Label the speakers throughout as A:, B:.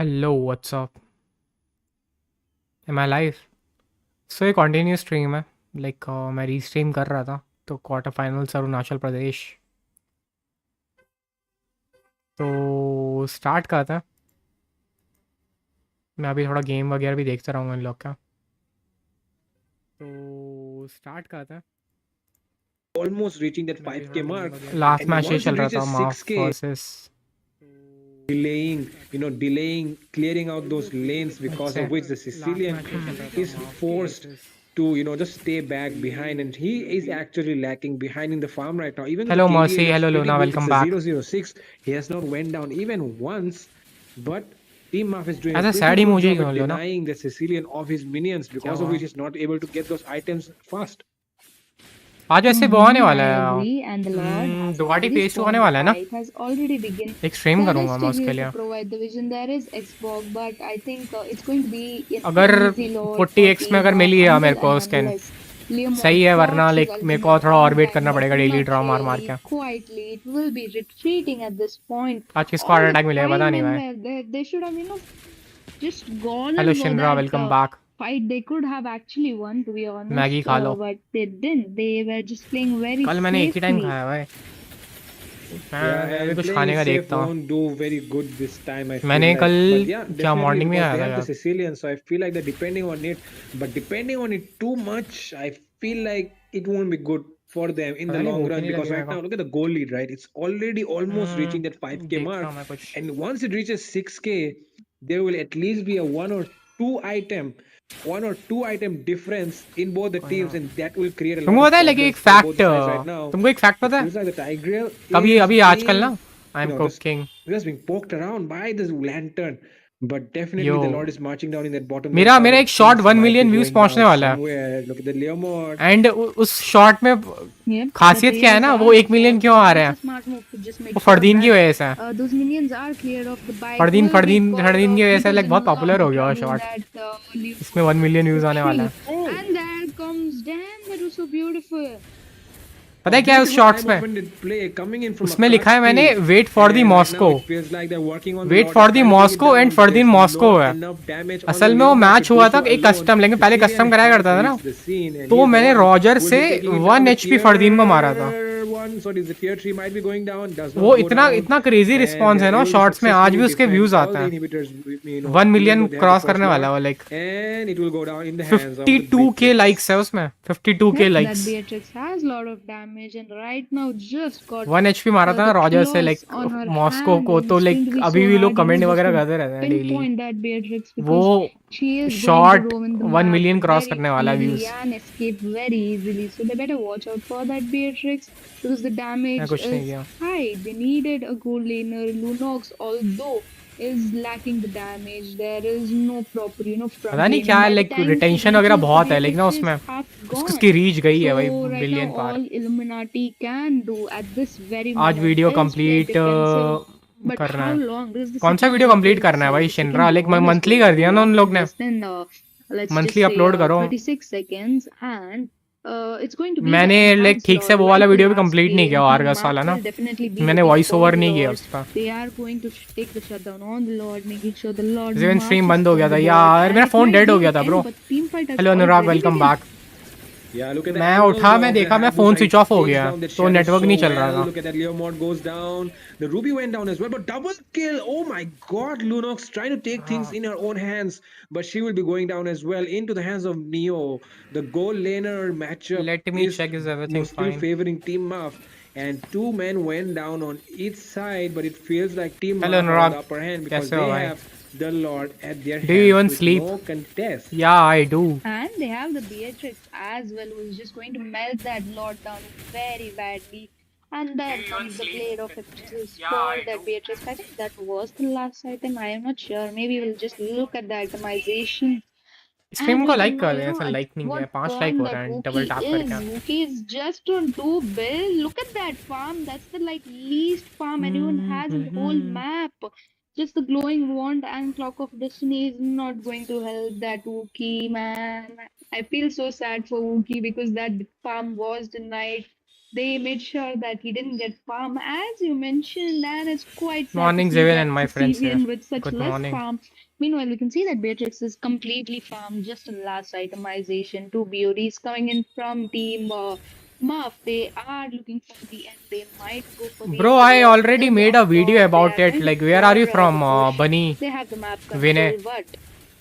A: Hello, what's up? Am I live? So ये continue stream है like मैं Restream कर रहा था तो क्वार्टर फाइनल्स अरुणाचल प्रदेश तो स्टार्ट करता है। मैं अभी थोड़ा गेम वगैरह भी देखता रहूँगा इन लोग का। तो स्टार्ट करता है।
B: almost reaching that
A: मैं अभी
B: 5k
A: थोड़ा गेम
B: mark,
A: वगैरह लास्ट
B: and
A: मैच ये
B: once
A: चल
B: it
A: रहा था
B: reaches
A: माफ
B: 6k,
A: versus
B: delaying, clearing out those lanes, because
A: से
B: of which the
A: last
B: Sicilian
A: match ये चल रहा था
B: is
A: माफ
B: forced
A: versus
B: to just stay back behind, and he is actually lacking behind in the farm right now. Even though the
A: hello
B: KDA
A: mercy
B: looks
A: hello
B: pretty
A: Luna
B: good, it's
A: welcome
B: a
A: back.
B: 006. He has not went down even once, but Team Maf is doing a
A: ऐसा
B: pretty
A: sad
B: good
A: emoji
B: job
A: क्यों
B: at
A: लो ना
B: denying the Sicilian of his minions,
A: क्या
B: because of
A: हुआ
B: which he's not able to get those items fast.
A: आज वैसे वो आने वाला
C: I
A: है
C: agree, and the Lord has
A: Ducati
C: already
A: phase 2 आने
C: spawned. The
A: वाला है ना
C: fight has already begun.
A: एक स्ट्रीम
C: There
A: करूँगा
C: is
A: मैं उसके
C: Tigreal to
A: लिए।
C: provide the vision. There is Xbox, but I think it's going to be an
A: अगर
C: easy load for
A: 40x में
C: Team
A: अगर मिल गया मेरे
C: until
A: को
C: and
A: स्कैन
C: unless Leomord
A: सही है वरना
C: procs his
A: लाइक मेरे को
C: ultimate
A: थोड़ा
C: on
A: ऑर्बिट
C: time,
A: करना
C: but
A: पड़ेगा डेली
C: not
A: ड्रॉ मार मार
C: really
A: के।
C: quietly. It will be retreating at this point.
A: आज किसको
C: All
A: हार्ट
C: the
A: अटैक मिलेगा
C: 5
A: पता नहीं
C: men
A: भाई।
C: were there. They should have, just gone
A: hello
C: and go
A: शिनरा
C: that
A: welcome back.
C: fight. They could have actually won, to be
A: Maggi
C: honest,
A: खा लो।
C: but they didn't. They were just playing very
A: कल मैंने एक ही time
C: safely.
A: खाया भाई।
B: Yeah,
A: मैं भी
B: and
A: कुछ
B: playing
A: खाने
B: it
A: का
B: safe
A: देखता हूँ।
B: won't do very good this time, I feel
A: मैंने कल
B: like. But yeah,
A: क्या
B: definitely,
A: मॉर्निंग में
B: because
A: खाया
B: they
A: था
B: have the
A: यार।
B: Sicilians, so I feel like they're depending on it. But depending on it too much, I feel like it won't be good for them in the
A: पता नहीं
B: long
A: भूख ही
B: run.
A: नहीं लगी
B: Because
A: मेरे
B: right
A: को।
B: now, look at the goal lead, right? It's already almost reaching that 5k
A: देखता
B: mark.
A: हूँ मैं कुछ।
B: And once it reaches 6k, there will at least be a one or two item difference in both the
A: कोई
B: teams,
A: ना।
B: and that will create a lot
A: तुमको
B: of
A: पता है लेकिन एक
B: problems for both
A: fact
B: the sides right now.
A: तुमको एक fact
B: It
A: पता है
B: feels like the Tigreal
A: कभी
B: is
A: अभी आजकल
B: being
A: ना I am
B: just
A: cooking
B: poked around by this lantern. But definitely
A: yo
B: the Lord is marching down in that bottom lane
A: मेरा
B: side,
A: मेरा
B: and
A: एक shot
B: things
A: 1
B: might be
A: million views
B: going
A: पहुंचने
B: down
A: वाला है
B: somewhere. Look at the Leomord.
A: And उस shot में
C: Yep, the
A: खासियत क्या है
C: players
A: ना
C: are
A: वो 1 मिलियन क्यों आ
C: pausing.
A: रहे
C: It's
A: हैं
C: a smart move to just
A: वो
C: make sure
A: फरदीन की
C: that
A: वजह से है।
C: those minions are cleared of the bike.
A: Fardeen
C: Will be
A: Fardeen
C: called
A: Fardeen
C: off.
A: की वजह
C: He
A: से
C: was
A: लाइक
C: in a
A: बहुत पॉपुलर
C: lot
A: हो
C: of
A: गया वो
C: trouble
A: शॉट
C: that
A: इसमें 1 मिलियन व्यूज आने वाला है।
C: and there comes, damn, that was so beautiful.
A: पता
B: A
A: है क्या है उस
B: beautiful
A: शॉट्स
B: time
A: में
B: open play coming in from a
A: उसमें
B: cut
A: लिखा है मैंने
B: speed,
A: wait for the
B: and right now
A: Moscow
B: it feels like they're working on the
A: wait
B: Lord.
A: For
B: They're
A: the
B: trying to bring it
A: Moscow and
B: down.
A: For the
B: There's
A: Moscow
B: not
A: है।
B: enough damage on the
A: असल में वो
B: Leomord to
A: match
B: do
A: हुआ था
B: so
A: एक
B: alone.
A: Custom लेकिन पहले
B: Sicilian
A: custom कराया
B: has
A: करता था ना
B: reached the scene, and
A: तो
B: he's the
A: मैंने
B: one
A: रॉजर
B: who will
A: से
B: be taking it down.
A: 1
B: The
A: HP Fardeen को मारा था।
B: tier 1, sorry, the tier 3 might be going down, does
A: वो
B: not go
A: इतना
B: down,
A: इतना क्रेजी
B: and
A: रिस्पॉन्स है
B: they're
A: ना
B: able to
A: शॉर्ट्स में आज
B: successfully
A: भी उसके
B: defend
A: व्यूज
B: all
A: आते
B: the
A: हैं।
B: inhibitors,
A: 1
B: even
A: million
B: though they have the
A: cross
B: first
A: करने वाला
B: Lord,
A: है वो like
B: and it will go down in the hands of the
A: 52k
B: Beatrix.
A: Likes है उसमें 52k
C: Yep, that
A: likes
C: Beatrix has a lot of damage and right now just got
A: 1 HP मारा था ना
C: the
A: Roger से
C: claws
A: like
C: on her
A: Moscow
C: hand,
A: को
C: and
A: तो
C: it's going to
A: like
C: be
A: अभी
C: so
A: भी लोग
C: hard,
A: comment
C: just
A: वगैरह
C: to
A: करते रहते हैं डेली
C: pinpoint that Beatrix,
A: वो
C: because she is going to
A: shot
C: roam in the
A: 1
C: map
A: million cross
C: very
A: करने वाला
C: freely
A: views.
C: and escape very easily. So they better watch out for that Beatrix because the
A: मैं
C: damage
A: कुछ नहीं
C: is
A: किया
C: high. They needed a gold laner. Lunox, although is lacking the damage, there is no proper,
A: पता
C: front
A: नहीं क्या
C: laning.
A: है
C: By the
A: like
C: time he
A: retention वगैरह
C: reaches, the
A: बहुत है लेकिन ना
C: Beatrix is
A: उसमें
C: half
A: उसकी
C: gone.
A: रीच गई है भाई
C: So right now,
A: बिलियन पार।
C: all Illuminati can do at this very
A: आज
C: moment
A: video
C: is play
A: complete
C: defensive. But
A: करना
C: how
A: है।
C: long? Because the
A: कौन सा
C: city
A: video
C: is
A: complete
C: very
A: करना है भाई
C: safe. We can
A: शिनरा
C: be
A: like
C: honest
A: monthly
C: with
A: कर
C: you.
A: दिया ना उन लोग
C: In
A: ने
C: less than let's just
A: monthly
C: say
A: upload करो।
C: 36 seconds, and it's going to be the
A: मैंने लाइक
C: enhanced
A: ठीक से
C: lord,
A: वो वाला
C: like the
A: वीडियो भी
C: last
A: कंप्लीट नहीं
C: game.
A: किया
C: Team
A: आर्गस
C: Mark
A: वाला ना
C: will definitely be
A: मैंने
C: looking
A: voice
C: for
A: over
C: the
A: नहीं किया
C: lord.
A: उसका।
C: They are going to take the shutdown on the lord, making sure the lord
A: जिवन स्ट्रीम
C: marches
A: बंद हो
C: from
A: गया था
C: the bot,
A: यार
C: and
A: मेरा
C: it
A: phone
C: might
A: dead
C: be
A: हो
C: an
A: गया था
C: end,
A: bro.
C: but team fight has
A: hello Anurag
C: already
A: welcome
C: begun.
A: Back.
B: Yeah, look at the
A: मैं
B: angles
A: उठा मैं
B: of the
A: देखा मैं
B: Hayabusa.
A: Phone
B: It
A: switch off हो
B: takes
A: गया
B: down the
A: तो
B: shadow
A: नेटवर्क
B: so
A: नहीं चल रहा
B: well.
A: था।
B: Look at that, Leomord goes down. The Ruby went down as well, but double kill. Oh my God, Lunox trying to take things in her own hands, but she will be going down as well into the hands of Neo. The goal laner matchup
A: let me
B: is
A: check is everything
B: still
A: fine.
B: favoring Team Maf, and two men went down on each side, but it feels like Team
A: hello
B: Maf are on
A: Anurag
B: the upper hand because
A: कैसे हो
B: they
A: भाई?
B: have the Lord at their
A: do you
B: hands
A: even
B: with
A: sleep?
B: no contest.
A: या I do.
C: And they have the Beatrix as well, who is just going to melt that Lord down very badly. And there comes the blade of Epictus for that Beatrix. I think that was the last item. I am not sure. Maybe we'll just look at the itemization.
A: Stream
C: And
A: को
C: we can
A: like
C: know,
A: कर दे ऐसा
C: at
A: like नहीं किया
C: what
A: 5 like
C: point
A: हो
C: that
A: रहा है double
C: Wookie
A: tap
C: is.
A: करके।
C: Wookie is just on 2 build. Look at that farm. That's the least farm anyone has in the whole map. Just the glowing wand and clock of destiny is not going to help that Wookie, man. I feel so sad for Wookie because that farm was denied. They made sure that he didn't get farm, as you mentioned, and it's quite sad to
A: Morning,
C: see
A: Ziven
C: that
A: and my friends here.
C: Sicilian with such
A: Good
C: less
A: morning.
C: farm. Meanwhile, we can see that Beatrix is completely farmed, just a last itemization. Two BODs coming in from Team Muff. They are looking for the end. They might go for the
A: Bro,
C: end.
A: I
C: What
A: already
C: is
A: made a
C: on
A: video
C: top? They
A: about
C: are
A: it.
C: trying to
A: Like, where are
C: pour
A: you
C: the
A: from,
C: push.
A: Bunny?
C: They have the map
A: Vinay?
C: control, but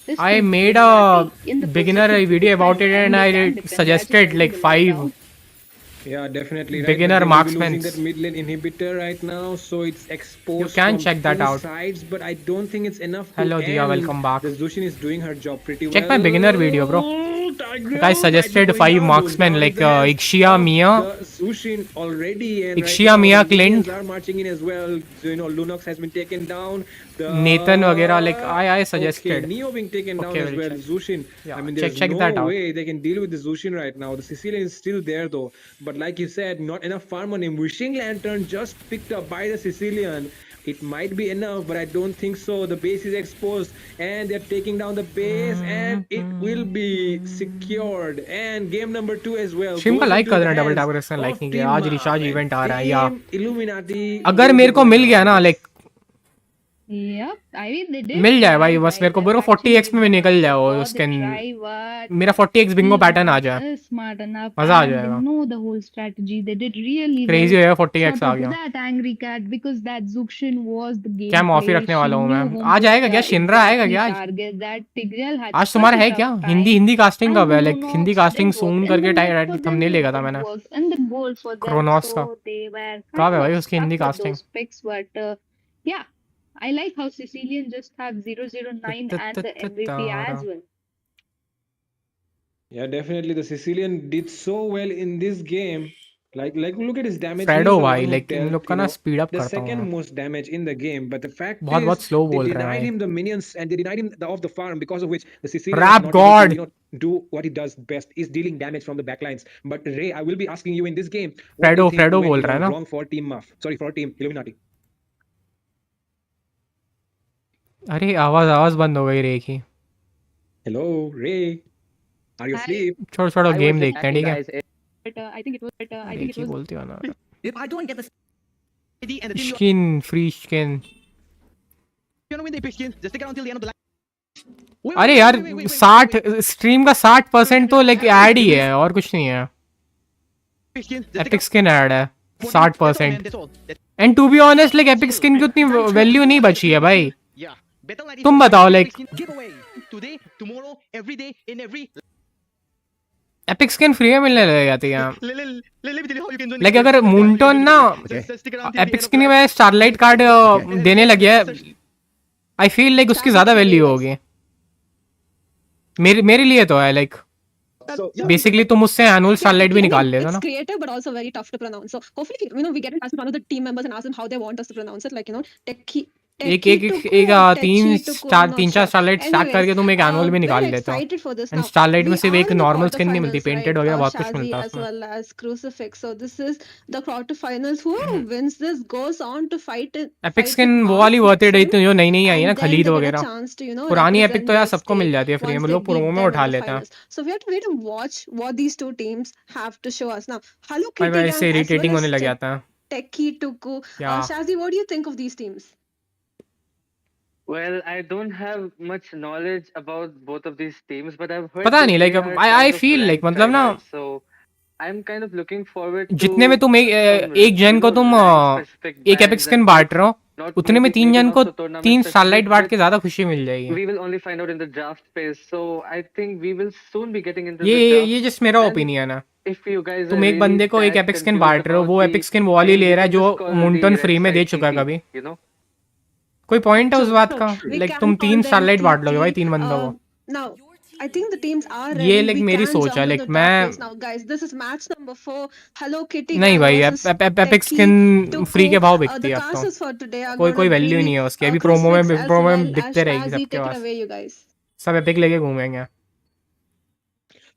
C: this
A: I
C: could be
A: made a
C: Illuminati in the
A: beginner
C: position to
A: video about
C: defend,
A: it and
C: and they
A: I
C: can defend. They are just
A: suggested
C: holding
A: like
C: the lane
A: 5
C: down.
B: Yeah, definitely right. But
A: beginner
B: they will be losing
A: marksmen.
B: that mid lane inhibitor right now, so it's
A: You
B: exposed
A: can
B: from
A: check that
B: two
A: out.
B: sides. But I don't think it's enough to
A: Hello, Dia.
B: end.
A: Welcome back.
B: The Zushin is doing her job pretty
A: Check my beginner video, bro.
B: well.
A: Like I
B: Tigreal might be
A: suggested
B: going
A: 5
B: down. Goes
A: marksmen
B: down
A: like
B: into the hands
A: Ixia,
B: of
A: Mia,
B: the Zushin already, and right
A: Ixia,
B: now the
A: Mia,
B: minions
A: Clint,
B: are marching in as well. So, Lunox has been taken down.
A: Nathan वगैरह like I
B: Okay,
A: suggested.
B: Neo being taken down
A: Okay,
B: as
A: we'll
B: well.
A: check.
B: Zushin.
A: Yeah,
B: I mean,
A: check
B: there's no
A: that out.
B: way they can deal with the Zushin right now. The Sicilian is still there though. But like you said, not enough farm on him. Wishing Lantern just picked up by the Sicilian. It might be enough, but I don't think so. The base is exposed and they're taking down the base and it will be secured. And game number 2 as well
A: stream का
B: goes
A: like
B: into
A: कर
B: the
A: देना double
B: hands
A: tap अगर like
B: of
A: नहीं किया
B: Team
A: आज
B: Mav
A: recharge
B: and
A: event आ रहा है या
B: Team Illuminati
A: अगर
B: will be
A: मेरे को
B: going
A: मिल गया
B: down.
A: ना
B: Yes.
A: Like
C: Yep, I mean they did
A: मिल जाए भाई
C: try,
A: बस मेरे को
C: but
A: मेरे को
C: actually
A: 40x में भी निकल जाए और
C: got
A: उसके
C: the try, but
A: मेरा 40x बिंगो पैटर्न आ जाए
C: is smart enough
A: मजा आ
C: and they
A: जाएगा
C: know the whole strategy. They did really
A: crazy
C: well.
A: हो 40x
C: Shot
A: आ
C: into
A: गया
C: that angry cat because that Zuxian was the
A: क्या माफी
C: gameplay.
A: रखने
C: She
A: वाला हूँ मैं
C: knew whom
A: आ
C: to
A: जाएगा क्या शिनरा आएगा
C: exactly
A: क्या आज
C: target. That Tigreal had
A: आज
C: such
A: तुम्हारा
C: a
A: है
C: tough
A: क्या
C: time.
A: हिंदी कास्टिंग
C: And
A: कब है like Hindi
C: Lunox
A: casting
C: did work
A: soon
C: in the
A: करके
C: mid for
A: tight
C: them.
A: Thumbnail लेगा
C: It
A: था
C: did
A: मैंने
C: work in the goal for them.
A: Kronos का
C: So they were
A: कब
C: kind
A: है
C: of
A: भाई उसकी
C: stuck
A: Hindi
C: with
A: casting
C: those picks, but yeah. I like how Sicilian just have 009 and the MVP as well.
B: Yeah, definitely the Sicilian did so well in this game. Like look at his damage. He
A: Fredo
B: is the
A: भाई
B: one who
A: like in लोग
B: dealt,
A: का ना speed up
B: the
A: करता हूँ
B: second
A: मैं
B: most damage in the game. But the fact
A: बहुत
B: is,
A: बहुत slow
B: they
A: बोल रहे हैं
B: denied
A: भाई
B: him the minions and they denied him of the farm, because of which the Sicilian was
A: rap
B: not able
A: god
B: to, do what he does best, is dealing damage from the backlines. But Ray, I will be asking you in this game, what do
A: Fredo
B: you think
A: Fredo
B: went,
A: बोल रहा है ना
B: wrong for Team Muff? Sorry, for Team Illuminati.
A: अरे आवाज आवाज बंद हो गई रे की
B: Hello, Ray. Are you
C: I
B: asleep?
A: छोड़ो छोड़ो
D: I
A: गेम
D: was just
A: देखते हैं ठीक है
D: asking, guys.
C: I think it was better. I
A: अरे
C: think it
A: की
C: was
A: बोलती हो ना
E: If I don't get the CD and the team
A: skin free skin
E: you're gonna win the epic skin, just stick around till the end of the line.
A: अरे यार 60 stream का 60% तो like add ही है और कुछ नहीं है
E: Epic skin, just stick
A: epic skin add है
E: around. That's all,
A: 60%
E: man, that's all.
A: And to be honest like epic skin की उतनी वैल्यू नहीं बची है भाई
E: Yeah. Better like
A: तुम बताओ like
E: giveaway today, tomorrow, every day, in every.
A: Epic skin free में मिलने लग जाती है
E: Let me tell you how you can join.
A: Like अगर मूनटोन ना
E: Just stick around till the
A: epic
E: end of
A: skin
E: the
A: में स्टारलाइट कार्ड देने लगे है आई फील लाइक उसकी ज्यादा वैल्यू होगी मेरे लिए तो है लाइक बेसिकली तुम उससे एनुअल स्टारलाइट भी निकाल लेते हो
F: It's
A: ना
F: creative, but also very tough to pronounce. So hopefully, we get in touch with one of the team members and ask them how they want us to pronounce it. Like, Techie.
A: एक तीन चार starlight stack करके तुम एक annual भी निकाल लेते हो एंड स्टारलाइट में सिर्फ एक नॉर्मल स्किन नहीं मिलती पेंटेड वगैरह बहुत कुछ मिलता है
F: as
A: उसमें
F: well as Crucifix. So this is the quarterfinals. Whoever wins this goes on to fight it.
A: Epic skin वो वाली वर्थ इट रही जो नई नई आई है ना खलीद वगैरह पुरानी एपिक तो यार सबको मिल जाती है फ्री में लोग प्रोमो में उठा लेते हैं
F: So we have to wait and watch what these two teams have to show us now. Hello
A: भाई
F: Kitty
A: भाई इससे
F: Gang as
A: इरिटेटिंग
F: well
A: होने
F: as
A: लग जाता है
F: Techie Tuku.
A: Yeah.
F: Shazzy, what do you think of these teams?
D: Well, I don't have much knowledge about both of these teams, but I've heard
A: पता
D: that
A: नहीं
D: they
A: like
D: are
A: I
D: kind of
A: feel
D: rank
A: like मतलब ना
D: tryhards, so I'm kind of looking forward
A: जितने में
D: to
A: तुम एक जन को तुम
D: rank-specific
A: एक एपिक
D: bans
A: स्किन
D: and
A: बांट रहे हो
D: not
A: उतने में
D: maybe-
A: तीन
D: maybe
A: जन
D: not
A: को
D: so tournament
A: तीन स्टारलाइट
D: specific,
A: बांट के
D: but
A: ज्यादा खुशी मिल जाएगी
D: we will only find out in the draft phase. So I think we will soon be getting into
A: ये
D: the draft.
A: ये जस्ट मेरा
D: And
A: ओपिनियन है
D: if you guys
A: तुम
D: are
A: एक बंदे
D: really
A: को एक
D: that
A: एपिक स्किन
D: confused
A: बांट रहे हो
D: about
A: वो
D: the
A: एपिक स्किन वो वाली
D: game,
A: ले
D: you
A: रहा है
D: can
A: जो
D: just call the
A: मुंटन
D: red
A: free में दे
D: side
A: चुका है
D: TT,
A: कभी
D: you know?
A: कोई पॉइंट है उस बात का
F: We
A: लाइक
F: can
A: तुम
F: call
A: तीन
F: them
A: स्टारलाइट बांट लोगे भाई
F: TT.
A: तीन बंदों को
F: Now, I think the teams are
A: ये
F: ready.
A: like
F: We
A: मेरी
F: can
A: सोच
F: jump
A: है,
F: into
A: like,
F: the
A: मैं-
F: draft phase now, guys. This is match number 4. Hello Kitty
A: नहीं
F: Gang
A: भाई
F: versus
A: epic
F: Techie
A: skin free के
F: Tuku.
A: भाव बिकती
F: The
A: है अब तो
F: classes for today are
A: कोई
F: gonna
A: वैल्यू
F: be
A: नहीं है उसकी अभी प्रोमो
F: Crucifix
A: में
F: as
A: प्रोमो
F: well
A: में
F: as
A: दिखते रहेगी
F: Shazzy.
A: सबके
F: Take it
A: pass
F: away, you guys.
A: सब एपिक लेके घूमेंगे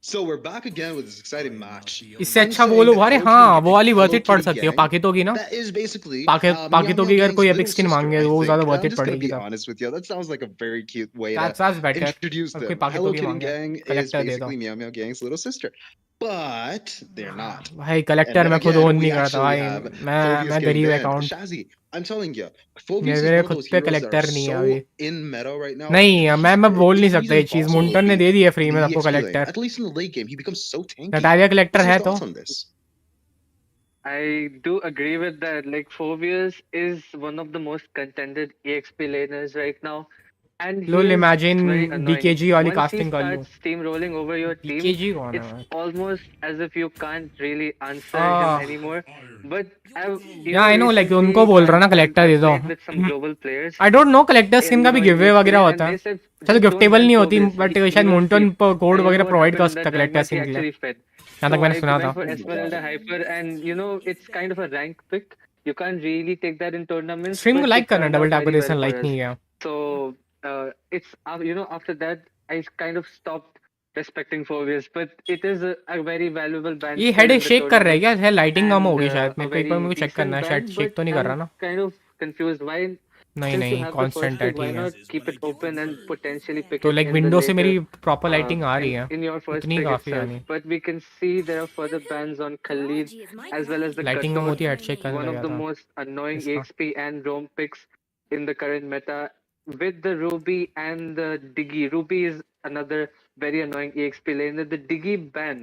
G: So we're back again with this exciting match.
A: इससे
G: I'm
A: अच्छा
G: saying
A: बोलो
G: that
A: अरे
G: Hello
A: हाँ
G: Kitty
A: वो वाली
G: Gang-
A: वर्थ
G: Hello
A: इट पड़
G: Kitty
A: सकती है
G: Gang,
A: पाकितो की ना
G: That is basically
A: पाकितो की
G: Meow
A: अगर
G: Meow
A: कोई
G: Gang's
A: एपिक स्किन
G: little
A: मांगे
G: sister,
A: वो
G: I
A: ज्यादा
G: think.
A: Worth
G: I'm
A: it
G: just gonna
A: पड़ेगी
G: be
A: तब
G: honest with you. That sounds like a very cute way
A: that's
G: to
A: better
G: introduce
A: कोई
G: them.
A: पाकितो
G: Hello
A: की
G: Kitty
A: मांगे
G: Gang is
A: collector दे दो
G: basically Meow Meow Gang's little sister. but they're not.
A: भाई
G: And
A: collector
G: then
A: मैं खुद
G: again,
A: own
G: we
A: नहीं करता
G: actually
A: भाई
G: have
A: मैं
G: Phobius getting
A: गरीब
G: banned.
A: Account
G: Shazzy, I'm telling you, Phobius is
A: मेरे
G: one of
A: खुद
G: those
A: पे
G: heroes that are
A: कलेक्टर नहीं है अभी
G: so in meta right now.
A: नहीं मैं बोल नहीं
G: He's
A: सकता ये चीज
G: impossible to
A: मुंटन ने
G: beat
A: दे दी है फ्री
G: in
A: में
G: the
A: सबको
G: EXP lane.
A: Collector
G: At least in the late game, he becomes so tanky.
A: Natalia collector
G: What's
A: है
G: your
A: तो
G: thoughts on this?
D: I do agree with that. Like Phobius is one of the most contended EXP laners right now, and he
A: lol
D: is
A: imagine
D: very annoying.
A: बीकेजी वाली
D: Once he
A: casting कर लूं
D: starts steamrolling over your team,
A: बीकेजी कौन है
D: it's
A: भाई
D: almost as if you can't really answer him anymore. But I've,
A: या I know like उनको
D: recently
A: बोल रहा ना कलेक्टर दे
D: I've
A: दो
D: played with some global players
A: I don't know collector skin
D: in
A: का भी गिव
D: EXP
A: वगैरह
D: lane,
A: होता
D: and
A: है
D: they said
A: चलो
D: just don't
A: गिफ्टेबल
D: ban
A: नहीं होती
D: Phobius.
A: बट
D: He
A: शायद
D: will
A: मोन्टन
D: feed.
A: Code
D: And you
A: वगैरह
D: know what
A: प्रोवाइड कर
D: happened in
A: सकता
D: that
A: है
D: rank
A: collector
D: match? He
A: skin के लिए
D: actually fed.
A: जहाँ तक
D: So
A: मैंने
D: I
A: सुना था
D: went for Esmeralda Hyper, and you know it's kind of a rank pick. You can't really take that in tournaments,
A: stream को
D: but
A: like
D: it
A: करना
D: turned
A: double
D: out
A: tap
D: very well
A: कर
D: for
A: like
D: us.
A: नहीं गया
D: So it's after that I kind of stopped respecting Phobius, but it is a very valuable ban
A: ये
D: still
A: head
D: in the
A: shake कर रहा है
D: tournament,
A: क्या है lighting come
D: and
A: होगी शायद
D: a
A: मेरे को एक बार
D: very
A: मेरे को चेक करना
D: decent
A: है शायद
D: ban.
A: शेक
D: But
A: तो नहीं कर रहा
D: I'm
A: ना
D: kind of confused. Why,
A: नहीं
D: since you
A: नहीं
D: have the first
A: कांस्टेंट है
D: pick, why
A: ठीक है
D: not keep it open and potentially pick
A: तो
D: it
A: like
D: in the
A: window से
D: later
A: मेरी प्रॉपर लाइटिंग आ रही है
D: in your first
A: उतनी
D: pick
A: काफी
D: itself?
A: आनी
D: But we can see there are further bans on Khalid as well as the
A: lighting come
D: Katot,
A: होती है हेड शेक करने
D: one
A: लग
D: of
A: गया
D: the
A: था
D: most annoying
A: इसका
D: EXP and roam picks in the current meta. With the Ruby and the Diggy, Ruby is another very annoying EXP lane. The Diggy ban,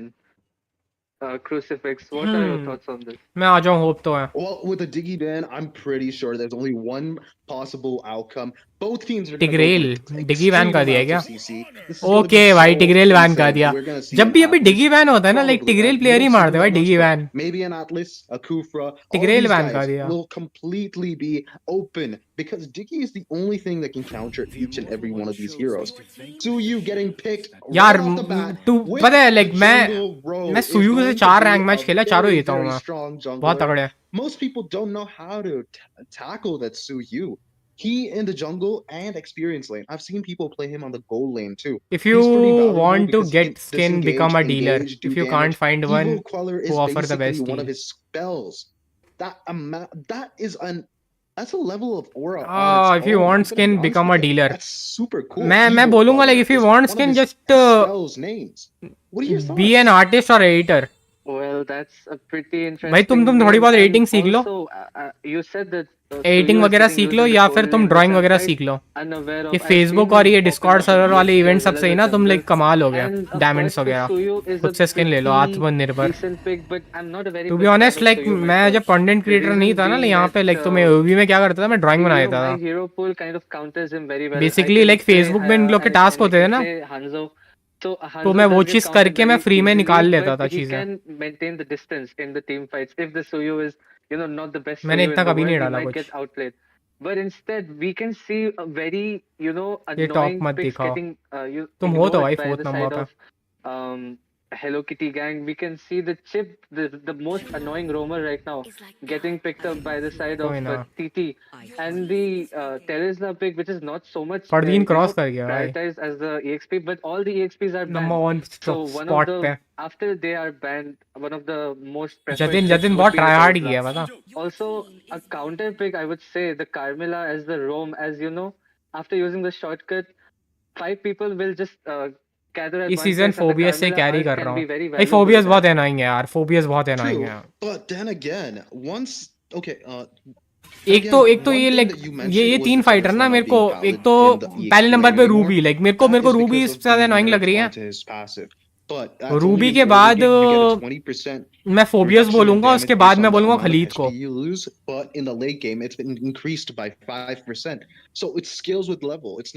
D: Crucifix. What are your thoughts on this?
A: मैं आ जाऊँ hope तो है
G: Well, with the Diggy ban, I'm pretty sure there's only one possible outcome. Both teams are going to go
A: Tigreal
G: through
A: Diggie ban
G: extreme
A: कर दिया है
G: amounts
A: क्या
G: of CC. This is going to
A: okay
G: be
A: भाई
G: so
A: टिग्रेल ban कर
G: insane.
A: दिया
G: We're going to see
A: जब
G: an
A: भी अभी
G: Atlas,
A: डिगी बैन होता है ना like
G: probably.
A: Tigreal
G: We
A: player ही
G: don't see
A: मारते
G: who
A: हैं भाई
G: that much,
A: Diggie
G: but
A: ban
G: maybe an Atlas, a Kufra. All
A: Tigreal
G: these
A: ban कर
G: guys
A: दिया
G: will completely be open because Diggy is the only thing that can counter each and every one of these heroes. Suyu getting picked
A: यार
G: right off the bat
A: तू
G: with
A: पता है
G: the
A: like
G: jungle row
A: मैं
G: is
A: सुयू से
G: going to
A: 4
G: be
A: rank match
G: a
A: खेला चारों
G: very,
A: जीता हूँ
G: very
A: मैं
G: strong
A: बहुत
G: jungler.
A: तगड़े
G: Most people don't know how to tackle that Suyu. He in the jungle and experience lane. I've seen people play him on the gold lane too.
A: If you
G: He's pretty valuable
A: want to
G: because he
A: get
G: can
A: skin,
G: disengage,
A: become a dealer.
G: engage, do
A: If you
G: damage.
A: can't find one,
G: Evil Queller
A: who
G: is
A: offer the best
G: basically one
A: deal.
G: of his spells. That's a level of aura on
A: Ah,
G: its
A: if you
G: own.
A: want
G: I'm gonna
A: skin,
G: be honest
A: become a
G: with you.
A: dealer.
G: That's super cool.
A: मैं
G: Evil
A: बोलूंगा
G: Queller
A: like if you
G: is
A: want
G: one of
A: skin,
G: his
A: just
G: spells names. What are your thoughts?
A: be an artist or editor.
D: Well, that's a pretty
A: भाई
D: interesting
A: तुम थोड़ी
D: name.
A: बहुत
D: And
A: editing सीख लो
D: also, you said that
A: editing
D: Suyu is
A: वगैरह
D: getting
A: सीख
D: used
A: low
D: in the
A: या फिर
D: gold
A: तुम
D: lane, which
A: ड्राइंग
D: I'm
A: वगैरह
D: quite
A: सीख लो
D: unaware
A: ये
D: of. I've seen
A: Facebook
D: him
A: और ये
D: open
A: Discord
D: up in
A: server वाले
D: EXP
A: इवेंट
D: as
A: सब
D: well
A: से ही
D: as
A: ना
D: a
A: तुम
D: jungle.
A: लाइक कमाल हो गया
D: And of
A: diamonds
D: course, the
A: वगैरह
D: Suyu is
A: खुद
D: a
A: से स्किन ले लो
D: pretty
A: आत्मनिर्भर
D: decent pick, but I'm not a very
A: to be
D: big fan
A: honest
D: of
A: like
D: Suyu
A: मैं
D: myself.
A: जब कंटेंट
D: The
A: क्रिएटर नहीं
D: reason
A: था ना
D: being
A: यहाँ पे
D: that
A: लाइक तो मैं ओवी में क्या करता था मैं ड्राइंग बना देता
D: my
A: था
D: hero pool kind of counters him very well. I
A: basically
D: can
A: like
D: play
A: Facebook में इन लोग के टास्क
D: and I
A: होते थे
D: can
A: ना
D: play Hanzo. So
A: तो
D: Hanzo
A: मैं वो
D: does get
A: चीज
D: countered
A: करके मैं
D: very
A: फ्री में
D: easily,
A: निकाल लेता
D: but
A: था
D: he
A: चीजें
D: can maintain the distance in the team fights. If the Suyu is, not the best
A: मैंने
D: Suyu
A: इतना
D: in the
A: कभी नहीं
D: world, he
A: डाला
D: might
A: कुछ
D: get outplayed. But instead, we can see a very,
A: ये top
D: annoying
A: मत
D: picks
A: दिखाओ
D: getting
A: तुम हो तो
D: ignored
A: भाई
D: by
A: fourth
D: the
A: number
D: side
A: पे
D: of um, Hello Kitty gang. We can see the Chip, the most annoying roamer right now, getting picked up by the side of
A: कोई ना
D: TT, and the Teresla pick, which is not so much,
A: परदीन cross कर गया भाई
D: prioritized as the EXP, but all the EXPs are
A: number
D: banned.
A: One
D: So one of
A: spot
D: the
A: पे
D: after they are banned, one of the most preferred
A: Jatin
D: picks
A: Jatin
D: would
A: बहुत
D: be the
A: try hard
D: Teresla.
A: किया पता
D: Also, a counter pick, I would say the Carmilla as the roam, as after using the shortcut, 5 people will just gather at
A: इस
D: one
A: season
D: place, and the
A: phobias से
D: Carmilla
A: carry
D: ult
A: कर रहा
D: can
A: हूँ
D: be very
A: भाई
D: valuable
A: phobias
D: there.
A: बहुत annoying है यार phobias बहुत एनोइंग
G: True,
A: है
G: but then again, once okay,
A: एक तो
G: one
A: ये
G: thing
A: लाइक
G: that you
A: ये
G: mentioned was
A: तीन
G: the
A: फाइटर ना
G: Terizla
A: मेरे
G: not
A: को
G: being
A: एक
G: valid
A: तो
G: in the
A: पहले
G: EXP
A: नंबर
G: lane
A: पे
G: anymore.
A: रूबी लाइक मेरे
G: That
A: को
G: is
A: रूबी
G: because of
A: सबसे ज्यादा
G: the
A: एनोइंग लग रही
G: nerf
A: है
G: onto his passive. But that's
A: Ruby
G: only
A: के
G: in the early
A: बाद
G: game. You get a 20%
A: मैं फोबियस
G: reduction in
A: बोलूंगा
G: damage
A: उसके
G: based
A: बाद
G: on
A: मैं
G: the
A: बोलूंगा
G: amount of
A: खलीद को
G: HP you lose. But in the late game, it's been increased by 5%. So it scales with level. It's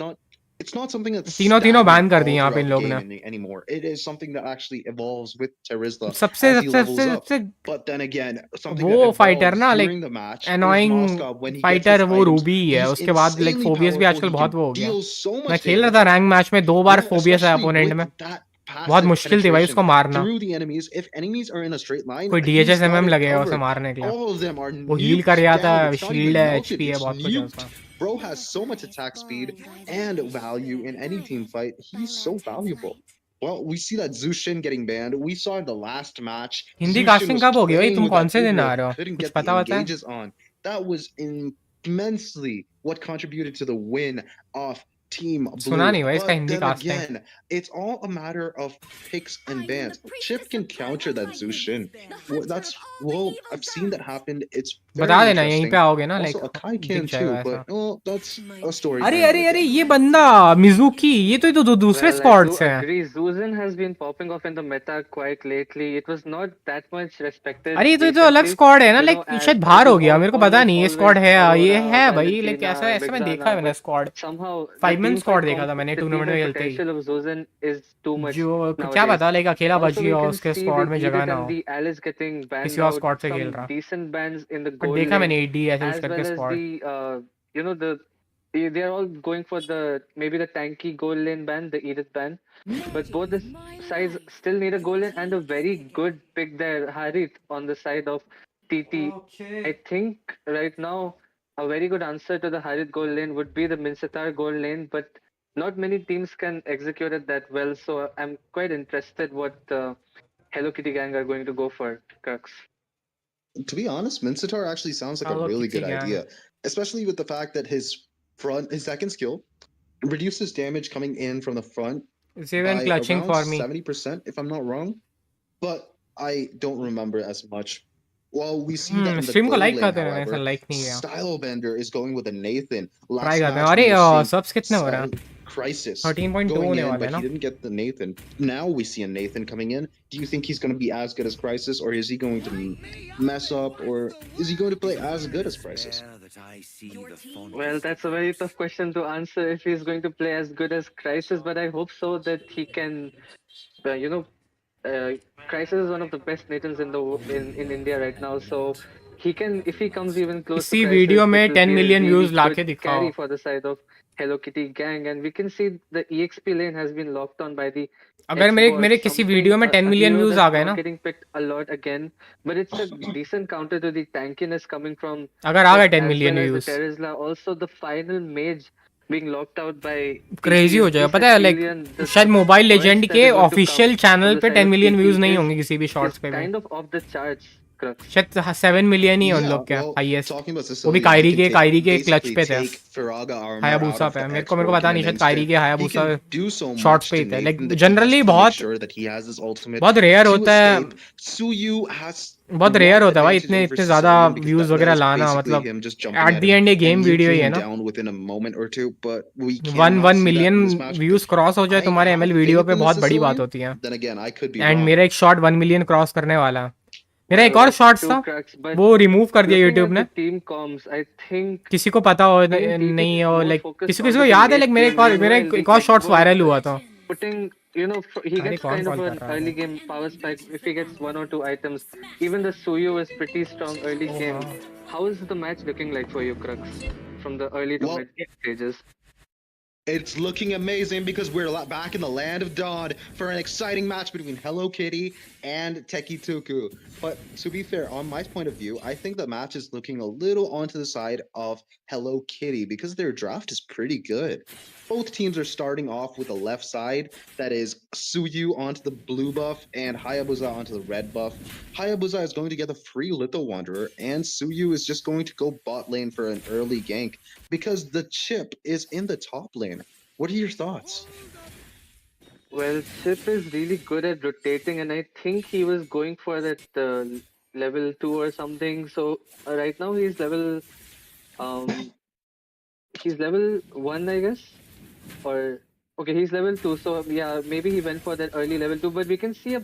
G: not something that's
A: तीनों
G: stagnant
A: ban कर दी
G: all
A: यहाँ पे
G: throughout
A: इन
G: the
A: लोग
G: game
A: ने
G: anymore. It is something that actually evolves with Terizla
A: सबसे
G: as he
A: सबसे
G: levels
A: सबसे
G: up.
A: सबसे
G: But then again, something that
A: वो फाइटर
G: evolves
A: ना like
G: during the match is
A: annoying
G: Moskov when he gets
A: fighter
G: his
A: वो
G: items.
A: Ruby ही है
G: He's
A: उसके बाद लाइक
G: insanely
A: फोबियस भी
G: powerful.
A: आजकल
G: He
A: बहुत
G: can
A: वो हो गया
G: deal so
A: मैं
G: much
A: खेल रहा
G: damage.
A: था रैंक मैच में 2 बार
G: Yeah,
A: फोबियस है
G: especially
A: अपोनेंट
G: with
A: में
G: that
A: बहुत
G: passive
A: मुश्किल थी भाई
G: penetration
A: उसको मारना
G: through the enemies. If enemies are in a straight line,
A: कोई
G: he's got
A: DHSMM
G: it
A: लगेगा उसे
G: covered.
A: मारने के लिए
G: All of them are
A: वो हील
G: nuked
A: कर रहा था
G: down. It's not
A: shield
G: even
A: है
G: melted.
A: HP है
G: It's
A: बहुत कुछ है
G: nuked.
A: उसका
G: Bro has so much attack speed and value in any team fight. He's so valuable. Well, we see that Zushin getting banned. We saw in the last match,
A: Hindi
G: Zushin
A: casting
G: was
A: कब होगी भाई
G: playing
A: तुम
G: with
A: कौन
G: that
A: से दिन
G: Uber,
A: आ रहे हो
G: couldn't
A: कुछ
G: get the
A: पता होता है
G: engages on. That was immensely what contributed to the win of Team
A: सुना
G: Blue.
A: नहीं भाई इसका
G: But
A: हिंदी
G: then
A: कास्ट है।
G: again, it's all a matter of picks and bans. Chip can counter that Zushin. Well, I've seen that happen. It's
A: बता
G: very
A: देना यहीं पे
G: interesting.
A: आओगे ना,
G: Also,
A: लाइक
G: Akai
A: दिख
G: can
A: जाएगा
G: too,
A: ऐसा।
G: but well, that's a story
A: अरे
G: for
A: अरे
G: another
A: अरे
G: day.
A: ये बंदा मिजुकी, ये तो दूसरे
D: Well, I
A: स्क्वाड
D: do
A: से है।
D: agree. Zuzen has been popping off in the meta quite lately. It was not that much respected
A: अरे ये तो अलग
D: recently.
A: स्क्वाड है ना,
D: You
A: लाइक
D: know, as
A: शायद
D: it
A: बाहर हो
D: was
A: गया, मेरे को पता
D: almost
A: नहीं ये स्क्वाड
D: always
A: है। ये
D: Aurora,
A: है भाई, लाइक
D: Valentina,
A: ऐसा ऐसा मैं देखा है
D: Vexana,
A: मैंने
D: but
A: squad.
D: somehow the
A: 5 man
D: team
A: squad
D: fight
A: देखा था मैंने
D: the
A: टूर्नामेंट
D: team
A: में
D: fight
A: खेलते ही।
D: potential of Zuzen is too much
A: जो क्या
D: nowadays.
A: पता, लाइक अकेला बच
D: Also, we
A: गया हो
D: can
A: उसके
D: see
A: स्क्वाड
D: the
A: में जगह
D: Edith
A: ना
D: and
A: हो,
D: the Alice getting banned
A: किसी और
D: out.
A: स्क्वाड से खेल
D: Some
A: रहा।
D: decent bans in the
A: but
D: gold
A: देखा मैंने
D: lane,
A: एडी ऐसे यूज
D: as
A: करके
D: well as
A: squad.
D: you know the they're all going for maybe the tanky gold lane ban, the Edith ban. But both the sides still need a goal lane and a very good pick there, Harith on the side of TT. I think right now a very good answer to the Harith goal lane would be the Minsatar goal lane, but not many teams can execute it that well. So I'm quite interested what the Hello Kitty gang are going to go for, Crux.
G: To be honest, Mincetar actually sounds like a
A: hello
G: really
A: किसी
G: good
A: gang.
G: idea, especially with the fact that his second skill reduces damage coming in from the front
A: Ziven
G: by
A: clutching
G: around
A: for me।
G: 70%, if I'm not wrong. But I don't remember as much. Well, we see that in the
A: stream को
G: gold
A: like
G: lane,
A: करते रहने से,
G: however,
A: like नहीं गया।
G: Stylebender is going with a Nathan.
A: Try
G: Last
A: करते हैं।
G: match we
A: अरे
G: were seeing
A: subs कितने हो रहे हैं?
G: Crisis
A: 13.2
G: going
A: होने
G: in,
A: वाले
G: but
A: हैं
G: he
A: ना।
G: didn't get the Nathan. Now we see a Nathan coming in. Do you think he's going to be as good as Crisis, or is he going to mess up, or is he going to play as good as Crisis?
D: Well, that's a very tough question to answer if he's going to play as good as Crisis, but I hope so that he can, you know, Crisis is one of the best Nathans in India right now. So he can, if he comes even close to
A: इसी
D: Crisis,
A: video
D: it
A: में
D: will
A: 10
D: be a
A: million views
D: really good
A: लाके दिखाओ।
D: carry for the side of Hello Kitty gang. And we can see the EXP lane has been locked on by the
A: अगर मेरे
D: X-Bot,
A: मेरे किसी
D: something
A: video में 10
D: a
A: million
D: hero
A: views आ
D: that's
A: गए
D: not
A: ना,
D: getting picked a lot again, but it's a decent counter to the tankiness coming from
A: अगर आ गए
D: Chip
A: 10
D: as
A: million
D: well as the
A: views,
D: Terizla. Also, the final mage being locked out by
A: crazy
D: TT
A: हो
D: is
A: जाएगा। पता
D: decent
A: है, like
D: million.
A: शायद
D: The
A: mobile
D: points
A: legend
D: that
A: के
D: is going to come
A: official
D: from
A: channel
D: the
A: पे
D: side
A: 10
D: of
A: million
D: TT
A: views नहीं होंगे किसी भी
D: is
A: शॉर्ट्स पे भी।
D: kind of off the charts, Crux.
A: शायद 7 मिलियन ही है उन
G: Yeah,
A: लोग के
G: well,
A: हाईएस्ट,
G: talking about
A: वो भी
G: Sicilians, you can
A: कायरी के क्लच
G: basically
A: पे थे,
G: take Firaga armor out
A: Hayabusa
G: of
A: पे।
G: the
A: मेरे को
G: X-Bolt
A: पता
G: in
A: नहीं,
G: an
A: शायद कायरी
G: instant.
A: के
G: He
A: Hayabusa
G: can do so
A: shorts
G: much
A: पे
G: to
A: ही थे। Like
G: Nathan that he has
A: generally
G: to make
A: बहुत
G: sure that he has his ultimate
A: बहुत रेयर
G: to
A: होता है,
G: escape. Suyu has
A: बहुत रेयर
G: one
A: होता है भाई
G: advantage
A: इतने
G: over
A: इतने ज्यादा
G: Sicilian because
A: व्यूज
G: that
A: वगैरह
G: is
A: लाना,
G: basically
A: मतलब
G: him just jumping
A: at
G: at
A: the
G: him
A: and ये
G: and
A: गेम वीडियो
G: nuking
A: ही है
G: him
A: ना।
G: down within a moment or two. But we
A: one
G: cannot
A: one
G: see that
A: million
G: in this match
A: views
G: because
A: cross हो जाए
G: I
A: तुम्हारे
G: have
A: ML video
G: faith
A: पे,
G: in the
A: बहुत बड़ी बात
G: Sicilian.
A: होती है।
G: Then again, I could be
A: and
G: wrong.
A: मेरा एक शॉट 1 मिलियन क्रॉस करने वाला है। मेरा एक
D: Well,
A: और
D: that's
A: शॉट्स
D: true,
A: था,
D: Crux. But
A: वो रिमूव कर दिया
D: looking
A: यूट्यूब
D: at
A: ने।
D: the team comms, I think
A: किसी को पता हो
D: Team TT
A: नहीं
D: is
A: हो,
D: more
A: लाइक
D: focused
A: किसी किसी को
D: onto the
A: याद है, like
D: late game. Meanwhile, the
A: एक और शॉट्स
D: X-Bolt
A: वायरल हुआ था।
D: putting, he
A: अरे
D: gets
A: कौन
D: kind of
A: कॉल कर
D: an
A: रहा
D: early
A: है?
D: game power spike if he gets one or two items. Even the Suyu is pretty strong early
A: ओ
D: game.
A: हाँ।
D: How is the match looking like for you, Crux, from the early to
G: Well,
D: mid stages?
G: it's looking amazing because we're back in the land of Dawn for an exciting match between Hello Kitty and Tekituku. But to be fair, on my point of view, I think the match is looking a little onto the side of Hello Kitty because their draft is pretty good. Both teams are starting off with the left side, that is Suyu onto the blue buff and Hayabusa onto the red buff. Hayabusa is going to get the free Litho Wanderer, and Suyu is just going to go bot lane for an early gank because the chip is in the top lane. What are your thoughts?
D: Well, Chip is really good at rotating, and I think he was going for that level 2 or something. So right now um he's level 1, I guess, or okay, he's level 2. So yeah, maybe he went for that early level 2. But we can see a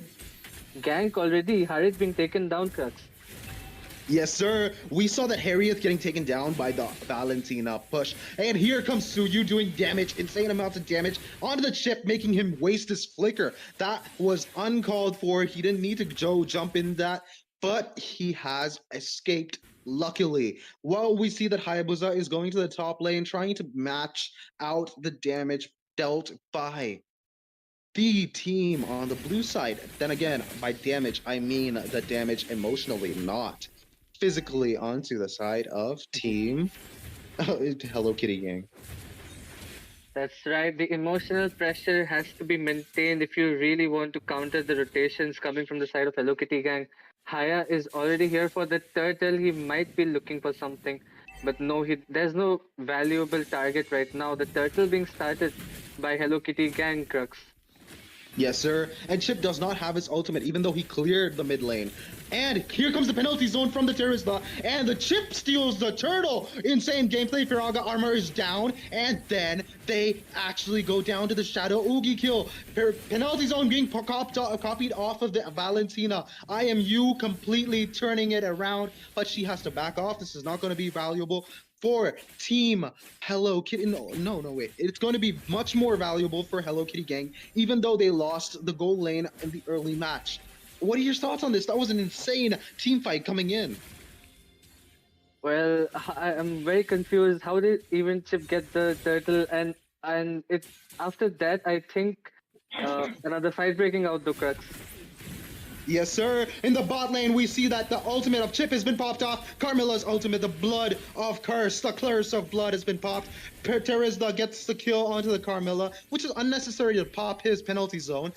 D: gank already. Harith being taken down, Crux.
G: Yes, sir. We saw that Harriet getting taken down by the Valentina push. And here comes Suyu doing damage, insane amounts of damage onto the chip, making him waste his flicker. That was uncalled for. He didn't need to jump in that, but he has escaped. Luckily, well, we see that Hayabusa is going to the top lane, trying to match out the damage dealt by the team on the blue side. Then again, by damage, I mean the damage emotionally, not physically, onto the side of team Hello Kitty gang.
D: That's right. The emotional pressure has to be maintained if you really want to counter the rotations coming from the side of Hello Kitty gang. Haya is already here for the turtle. He might be looking for something. But no, there's no valuable target right now. The turtle being started by Hello Kitty gang, Crux.
G: Yes, sir. And Chip does not have his ultimate, even though he cleared the mid lane. And here comes the penalty zone from the Terizla, and the Chip steals the turtle. Insane gameplay. Firaga armor is down, and then they actually go down to the Shadow Oogie kill. Penalty zone being copied off of the Valentina. IMU completely turning it around, but she has to back off. This is not going to be valuable for Team Hello Kitty. No, wait. It's going to be much more valuable for Hello Kitty Gang, even though they lost the goal lane in the early match. What are your thoughts on this? That was an insane team fight coming in.
D: Well, I am very confused. How did even Chip get the turtle? And it after that, I think another fight breaking out, though, Crux.
G: Yes, sir. In the bot lane, we see that the ultimate of Chip has been popped off. Carmilla's ultimate, the blood of curse, the curse of blood has been popped. Terizla gets the kill onto the Carmilla, which is unnecessary to pop his penalty zone.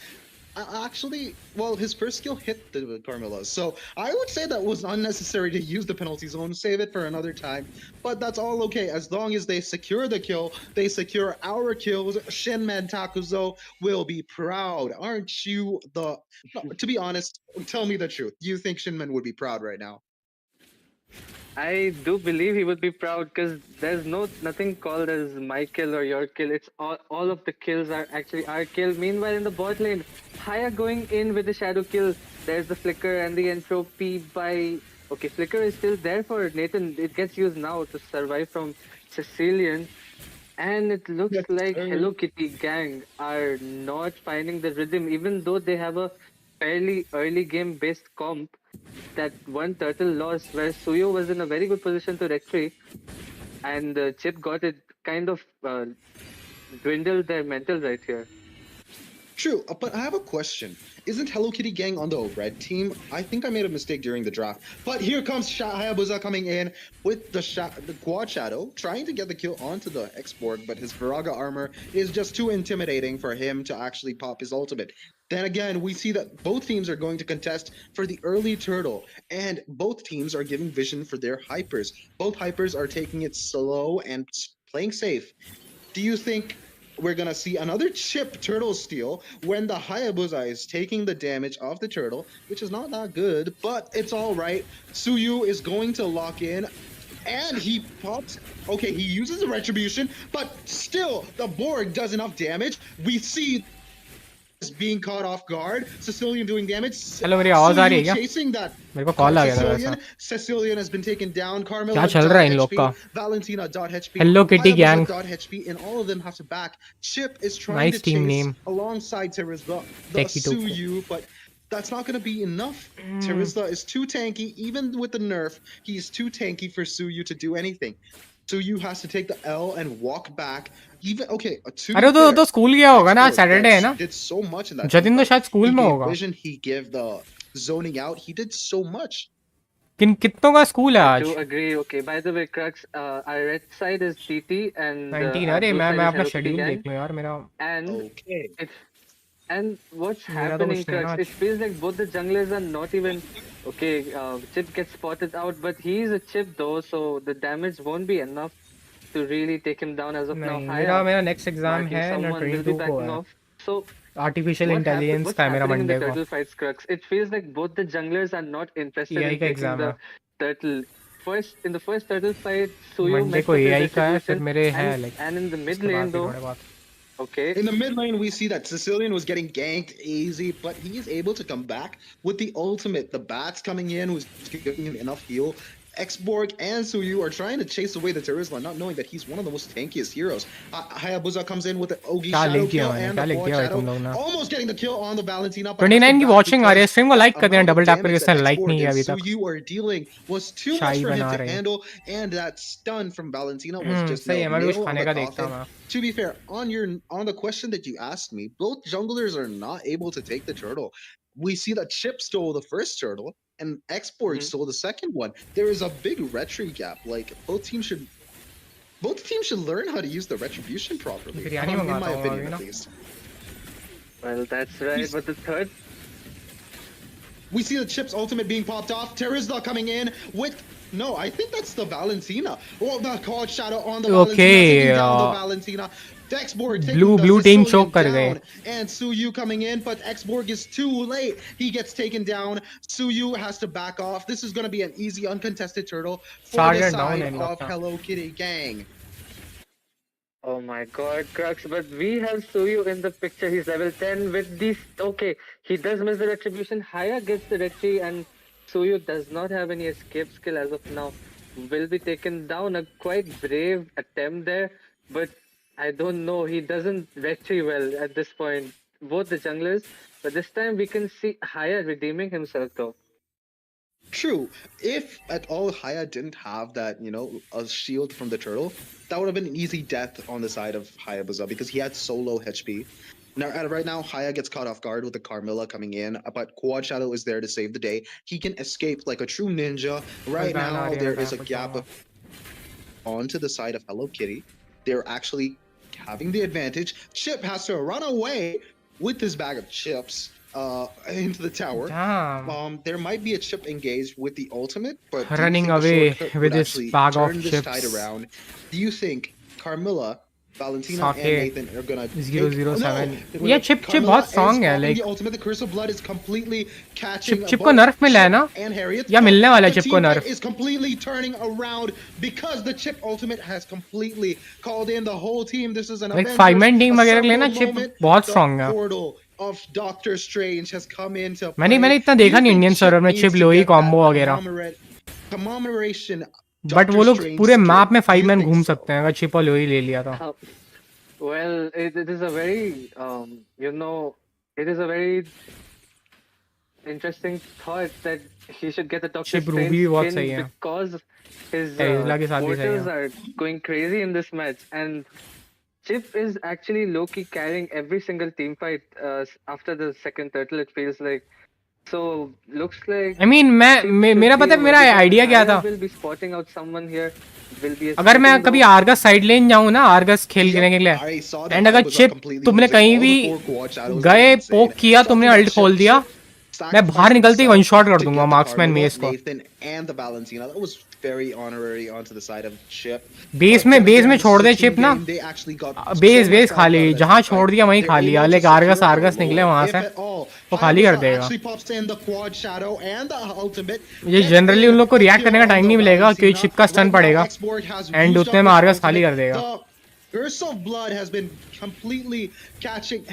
G: Actually, well, his first skill hit the Carmilla, so I would say that was unnecessary to use the penalty zone. Save it for another time, but that's all okay as long as they secure the kill. They secure our kills. Shinman Takuzo will be proud, aren't you? No, to be honest, tell me the truth. You think Shinman would be proud right now?
D: I do believe he would be proud because there's nothing called as my kill or your kill. It's all of the kills are actually our kill. Meanwhile, in the bot lane, Haya going in with the shadow kill. There's the flicker and the entropy by. Okay, flicker is still there for Nathan. It gets used now to survive from Sicilian. And it looks like Hello Kitty gang are not finding the rhythm, even though they have a fairly early game based comp. That one turtle lost where Suyo was in a very good position to retreat, and Chip got it kind of dwindled their mental right here.
G: True, but I have a question. Isn't Hello Kitty Gang on the red team? I think I made a mistake during the draft. But here comes Hayabusa coming in with the Quad Shadow, trying to get the kill onto the X-Borg, but his Viraga armor is just too intimidating for him to actually pop his ultimate. Then again, we see that both teams are going to contest for the early turtle, and both teams are giving vision for their hypers. Both hypers are taking it slow and playing safe. Do you think we're gonna see another Chip turtle steal when the Hayabusa is taking the damage of the turtle, which is not that good, but it's all right. Suyu is going to lock in, and he pops. Okay, he uses a retribution, but still the Borg does enough damage. We see being caught off guard. Sicilian doing damage.
A: Hello मेरी आवाज आ रही है क्या
G: chasing that.
A: मेरे को call आ गया था वैसा
G: Sicilian has been taken down. Carmilla
A: क्या चल रहा है इन लोग का
G: Valentina.hp.
A: Hello Kitty Gang
G: HP, and all of them have to back. Chip is trying
A: Nice
G: to
A: team
G: chase
A: name.
G: alongside Terizla, the
A: Techie Tofu.
G: Suyu, but that's not going to be enough. Terizla is too tanky. Even with the nerf, he's too tanky for Suyu to do anything. Suyu has to take the L and walk back. Even okay,
A: अरे तो school गया होगा ना Saturday है ना
G: did so much in that
A: Jatin तो शायद school में होगा
G: vision, he gave the zoning out. He did so much.
A: कितनों का स्कूल है
D: I
A: आज
D: do agree. Okay, by the way, Crux, our red side is TT and
A: 19
D: our
A: अरे
D: blue
A: मैं
D: side is
A: अपना
D: Hello Kitty
A: शेड्यूल
D: gang.
A: देख लूं यार मेरा
D: And
G: Okay.
D: and what's
A: मेरा तो
D: happening,
A: कुछ नहीं है
D: Crux?
A: आज
D: It feels like both the junglers are not even okay. Chip gets spotted out, but he's a chip though, so the damage won't be enough to really take him down as of now.
A: नहीं
D: Haya
A: मेरा next exam
D: marking
A: है ना
D: someone will be
A: 22 को
D: backing
A: है
D: off. So
A: artificial intelligence
D: what's
A: का है मेरा
D: happening in the
A: Monday को
D: turtle fights, Crux? It feels like both the junglers are not interested
A: AI
D: in
A: का
D: taking
A: एग्जाम
D: the
A: है
D: turtle. In the first turtle fight, Suyu
A: Monday
D: messed
A: को
D: up his
A: AI का है फिर
D: distribution,
A: मेरे है like
D: and in the mid
A: उसके बाद
D: lane
A: भी
D: though,
A: थोड़े बहुत
D: okay.
G: In the mid lane, we see that Sicilian was getting ganked easy, but he is able to come back with the ultimate. The bats coming in, who's giving him enough heal. X-Borg and Suyu are trying to chase away the Terizla, not knowing that he's one of the most tankiest heroes. Hayabusa comes in with the Ogi
A: क्या
G: Shadow
A: लिख दिया
G: kill
A: मैंने
G: and
A: क्या
G: the
A: लिख
G: Quad
A: दिया भाई
G: Shadow,
A: तुम लोग ना
G: almost getting the kill on the Valentina. But
A: 29 की वॉचिंग आ रही है स्ट्रीम को लाइक कर देना
G: amount of
A: डबल टैप करके
G: damage that
A: इसने लाइक
G: X-Borg
A: नहीं किया
G: and
A: अभी तक
G: Suyu are dealing was too much
A: shahi
G: for him
A: बना
G: to
A: रहे हैं
G: handle, and that stun from Valentina was just
A: सही है मैं भी कुछ
G: nail on
A: खाने
G: the
A: का देखता
G: coffin.
A: हूँ
G: To be fair, on the question that you asked me, both junglers are not able to take the turtle. We see that Chip stole the first turtle and X-Borg stole the second one. There is a big retry gap. Like both teams should learn how to use the retribution properly.
A: Biryani
G: In
A: मंगाता
G: my
A: हूँ
G: opinion,
A: अभी ना
G: at least.
D: Well, that's right. But the third
G: We see the Chip's ultimate being popped off. Terizla coming in with... No, I think that's the Valentina. Oh, the Cloud Shadow on the Valentina,
A: Okay,
G: taking down the Valentina. Dexborg taking
A: blue
G: the
A: team
G: Sicilian
A: choke कर गए.
G: down. And Suyu coming in, but Xborg is too late. He gets taken down. Suyu has to back off. This is going to be an easy, uncontested turtle for the
A: Charger down
G: side
A: है इन लोग
G: of
A: का.
G: Hello Kitty Gang.
D: Oh my god, Crux, but we have Suyu in the picture. He's level 10 with these. Okay, he does miss the retribution. Haya gets the retri, and Suyu does not have any escape skill as of now. Will be taken down. A quite brave attempt there, but I don't know. He doesn't retri well at this point. Both the junglers, but this time we can see Haya redeeming himself though.
G: True. If at all Haya didn't have that, a shield from the turtle, that would have been an easy death on the side of Hayabusa because he had so low HP. Now, right now, Haya gets caught off guard with the Carmilla coming in, but Quad Shadow is there to save the day. He can escape like a true ninja. Right now, there is a gap onto the side of Hello Kitty. They're actually having the advantage. Chip has to run away with this bag of chips into the tower.
A: Damn.
G: There might be a chip engaged with the ultimate, but
A: Running away with this bag of chips.
G: Tide around? Do you think Carmilla, Valentina, and
A: Sake
G: Nathan are gonna
A: 007.
G: No,
A: ये chip बहुत strong है, like
G: the ultimate, the curse of blood is completely catching.
A: Chip को nerf मिला है ना?
G: And Harriet,
A: या मिलने वाला है
G: the
A: chip को
G: team
A: nerf?
G: is completely turning around because the chip ultimate has completely called in the whole team. This is an
A: Like 5-man team वगैरह के लिए ना chip बहुत strong है.
G: Portal of Doctor Strange has come into play.
A: मैंने इतना देखा नहीं इंडियन सर्वर में chip लोई combo वगैरह.
G: Commemoration.
A: But वो लोग पूरे मैप में 5-man घूम सकते हैं अगर chip और लोई ले लिया था.
D: Well, it is a very, it is a very interesting thought that he should get the Doctor
A: Chip Ruby
D: Strange
A: बहुत
D: skin
A: सही है.
D: because his
A: Terizla के साथ भी सही
D: portals
A: है.
D: are going crazy in this match, and Chip is actually low-key carrying every single team fight after the second turtle. It feels like. So looks like.
A: I mean मेरा पता है मेरा idea क्या था.
D: Will be spotting out someone here. Will be.
A: अगर मैं कभी Argus side लेन जाऊँ ना आर्गस खेलने के लिए एंड अगर चिप तुमने कहीं भी गए पोक किया तुमने अल्ट खोल दिया मैं बाहर निकलते ही वन शॉट कर दूंगा मार्क्समैन मेस को. बेस में छोड़ दे चिप ना. बेस खाली जहाँ छोड़ दिया वहीं खा लिया. लाइक आर्गस निकले वहां से वो खाली कर देगा. ये जनरली उन लोग को रिएक्ट करने का टाइम नहीं मिलेगा क्योंकि चिप का स्टन पड़ेगा एंड उतने में आर्गस खाली कर देगा.
G: Curse of Blood has been completely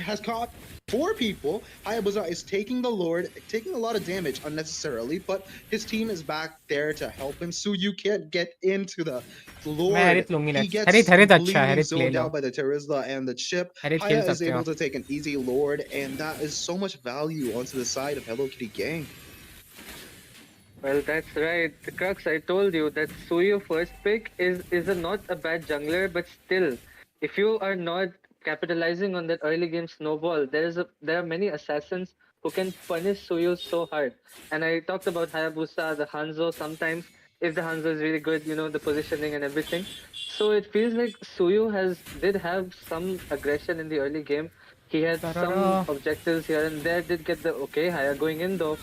G: has caught 4 people. Hayabusa is taking the Lord, taking a lot of damage unnecessarily, but his team is back there to help him. So you can't get into the Lord. He gets completely zoned out by the Terizla and the chip. Haya is able to take an easy Lord, and that is so much value onto the side of Hello Kitty Gang.
D: Well, that's right. Crux, I told you that Suyu first pick is not a bad jungler, but still, if you are not capitalizing on that early game snowball, there are many assassins who can punish Suyu so hard. And I talked about Hayabusa, the Hanzo. Sometimes, if the Hanzo is really good, the positioning and everything. So it feels like Suyu did have some aggression in the early game. He had some objectives here and there. Did get the Haya going in though.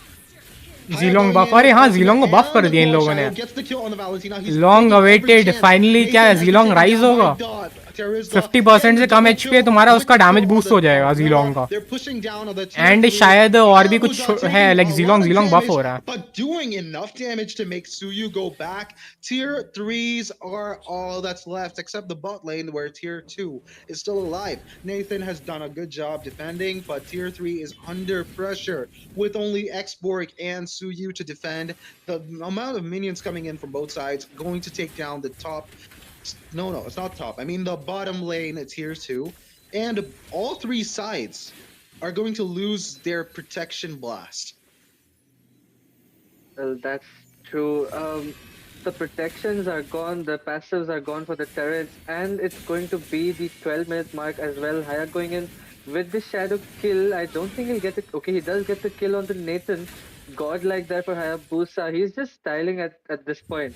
A: Geelong buff. अरे हाँ Geelong को बफ कर दिया इन लोगों ने. Long awaited finally क्या Geelong rise होगा. 50% से कम एचपी है तुम्हारा उसका डैमेज बूस्ट हो जाएगा जीलोंग का. एंड शायद और भी कुछ है लाइक जीलोंग बफ हो रहा है.
G: But doing enough damage to make Suyu go back. Tier 3s are all that's left except the bot lane where tier 2 is still alive. Nathan has done a good job defending, but tier 3 is under pressure with only Xborg and Suyu to defend. The amount of minions coming in from both sides going to take down the top. No, it's not top. I mean the bottom lane, it's tier 2. And all 3 sides are going to lose their protection blast.
D: Well, that's true. The protections are gone, the passives are gone for the turrets, and it's going to be the 12-minute mark as well. Haya going in with the shadow kill. I don't think he'll get it. Okay, he does get the kill on the Nathan. God like that for Hayabusa. He's just styling at this point.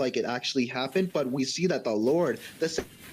G: like it actually happened, but we see that the Lord, the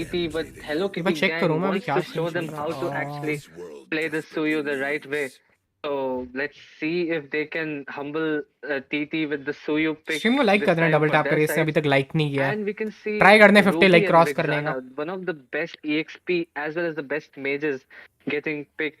D: TT, but Hello
A: एक बार
D: Kitty
A: check
D: gang
A: करूँ मैं अभी
D: wants
A: क्या
D: to
A: scene
D: show
A: चल
D: them
A: रहा
D: how to actually play the Suyu the right way. So let's see if they can humble TT with the Suyu pick
A: stream को like
D: this
A: कर देना
D: time
A: double
D: for
A: tap
D: their
A: करके, इसने
D: side.
A: अभी तक like नहीं किया है.
D: And we can see
A: try करते हैं 50
D: Ruby
A: लाइक
D: and
A: क्रॉस करने का.
D: Vixana, one of the best EXP as well as the best mages getting picked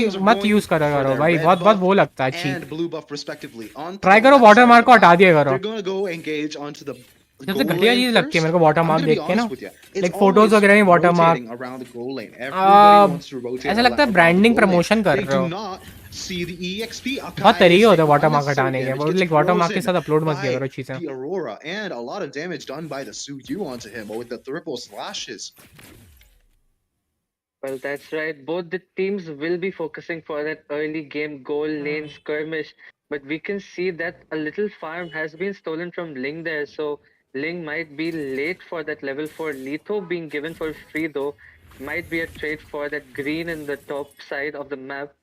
G: teams are
A: मत
G: going
A: यूज करा
G: for
A: करो
G: their
A: भाई,
G: red
A: बहुत बहुत
G: buff
A: वो लगता है
G: and
A: cheap.
G: blue buff respectively. On to
A: try
G: the
A: करो
G: left
A: water
G: side of
A: mark
G: the
A: को हटा
G: map,
A: दिया करो.
G: they're gonna go engage onto the
A: सबसे
G: goal
A: घटिया
G: lane
A: चीज लगती है
G: first,
A: मेरे को water
G: I'm
A: mark
G: gonna be
A: देख के ना,
G: honest with you. It's
A: like photos
G: always
A: वगैरह में water mark.
G: rotating around the goal lane. Everybody wants to rotate
A: ऐसा लगता है
G: around the
A: branding
G: goal lane.
A: Promotion कर
G: They
A: रहे
G: do
A: हो.
G: not see the EXP.
A: बहुत
G: Akai
A: तरीके
G: is
A: होते हैं
G: taking
A: वाटर मार्क
G: unnecessary
A: हटाने के,
G: damage,
A: but
G: gets
A: like water mark के
G: frozen
A: साथ अपलोड मत किया
G: by
A: करो चीजें.
G: the Aurora, and a lot of damage done by the Suyu onto him with the triple slashes.
D: Well, that's right. Both the teams will be focusing for that early game goal lane skirmish, but we can see that a little farm has been stolen from Ling there, so Ling might be late for that level 4. Litho being given for free though might be a trade for that green in the top side of the map.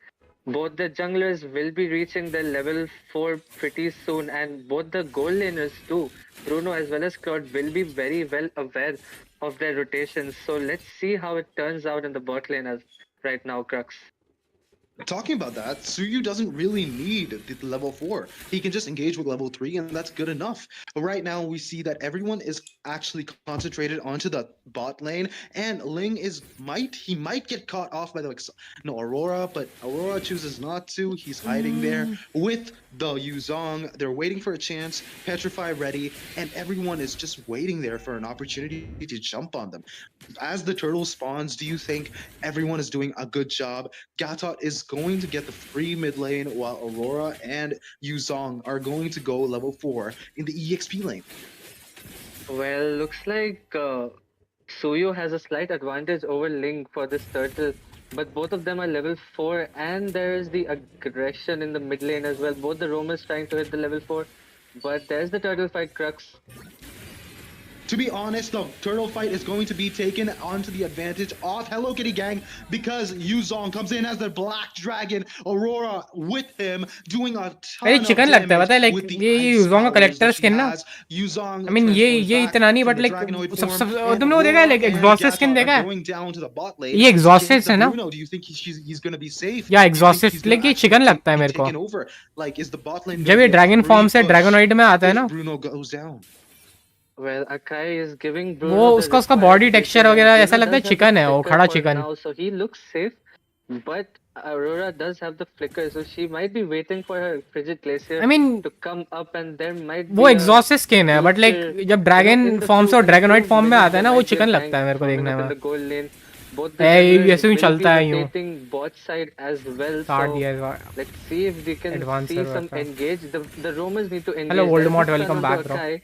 D: Both the junglers will be reaching their level 4 pretty soon, and both the goal laners too, Bruno as well as Claude, will be very well aware of their rotations. So let's see how it turns out in the bot lane as right now, Crux.
G: Talking about that, Suyu doesn't really need the level 4. He can just engage with level 3, and that's good enough. But right now, we see that everyone is actually concentrated onto the bot lane, and Ling might get caught off by the Aurora, but Aurora chooses not to. He's hiding there with the Yuzong. They're waiting for a chance, Petrify ready, and everyone is just waiting there for an opportunity to jump on them. As the turtle spawns, do you think everyone is doing a good job? Gatot is going to get the free mid lane, while Aurora and Yuzong are going to go level 4 in the EXP lane.
D: Well, looks like Suyu has a slight advantage over Ling for this turtle, but both of them are level 4, and there is the aggression in the mid lane as well. Both the roamers trying to hit the level 4, but there's the turtle fight, Crux.
G: To be honest, the turtle fight is going to be taken onto the advantage of Hello Kitty Gang because Yuzong comes in as the Black Dragon, Aurora with him, doing a
A: अरे
G: ton of
A: chicken लगता है,
G: damage
A: पता है, like
G: with the
A: ये
G: ice
A: यूजोंग का
G: powers
A: collector
G: that she
A: skin ना.
G: has. Yuzong
A: I mean ये
G: transforms back
A: इतना नहीं,
G: from
A: but
G: the
A: like
G: Dragonoid
A: सब
G: form,
A: सब
G: and
A: तुमने वो देखा है,
G: Aurora
A: like
G: and
A: exhausted skin
G: Gatot
A: देखा
G: are
A: है.
G: going down to the bot lane
A: ये
G: to get
A: एग्जॉस्टेड
G: the
A: है ना.
G: Bruno. Do you think he's going to be safe?
A: या
G: Do you think
A: exhausted
G: he's going
A: like
G: to
A: ये
G: actually
A: chicken लगता है
G: be
A: मेरे को.
G: taken over? Like, is the bot lane
A: जब
G: going
A: ये
G: to get a
A: dragon
G: free
A: form से
G: push
A: ड्रैगनॉइड में आता है
G: if
A: ना,
G: Bruno goes down?
D: Well, Akai is giving
A: वो
D: Bruno the
A: उसका
D: required
A: बॉडी टेक्सचर
D: vision,
A: वगैरह
D: and
A: ऐसा
D: Bruno
A: लगता है
D: does have the
A: चिकन है, वो
D: flicker
A: खड़ा
D: for
A: chicken.
D: now, so he looks safe. But Aurora does have the flicker, so she might be waiting for her frigid glacier
A: I mean
D: to come up, and there might
A: वो
D: be a
A: exhausted skin है, but like
D: future,
A: जब dragon
D: in the
A: form से और
D: in a
A: ड्रैगनॉइड
D: few
A: form में
D: minutes
A: आता है
D: there
A: ना, वो
D: might be a
A: chicken
D: gank
A: लगता है मेरे को
D: forming
A: देखने
D: up in
A: में.
D: the goal lane. Both the
A: ये
D: junglers
A: ऐसे ही
D: will
A: चलता
D: be
A: है यूं.
D: rotating bot side as well,
A: काट
D: so
A: दिया इस बार.
D: let's see if we can
A: Advance
D: see
A: server
D: some
A: का.
D: engage. The roamers need to engage.
A: Hello,
D: There's a
A: Voldemort,
D: stun
A: welcome
D: onto
A: back, bro.
D: Akai.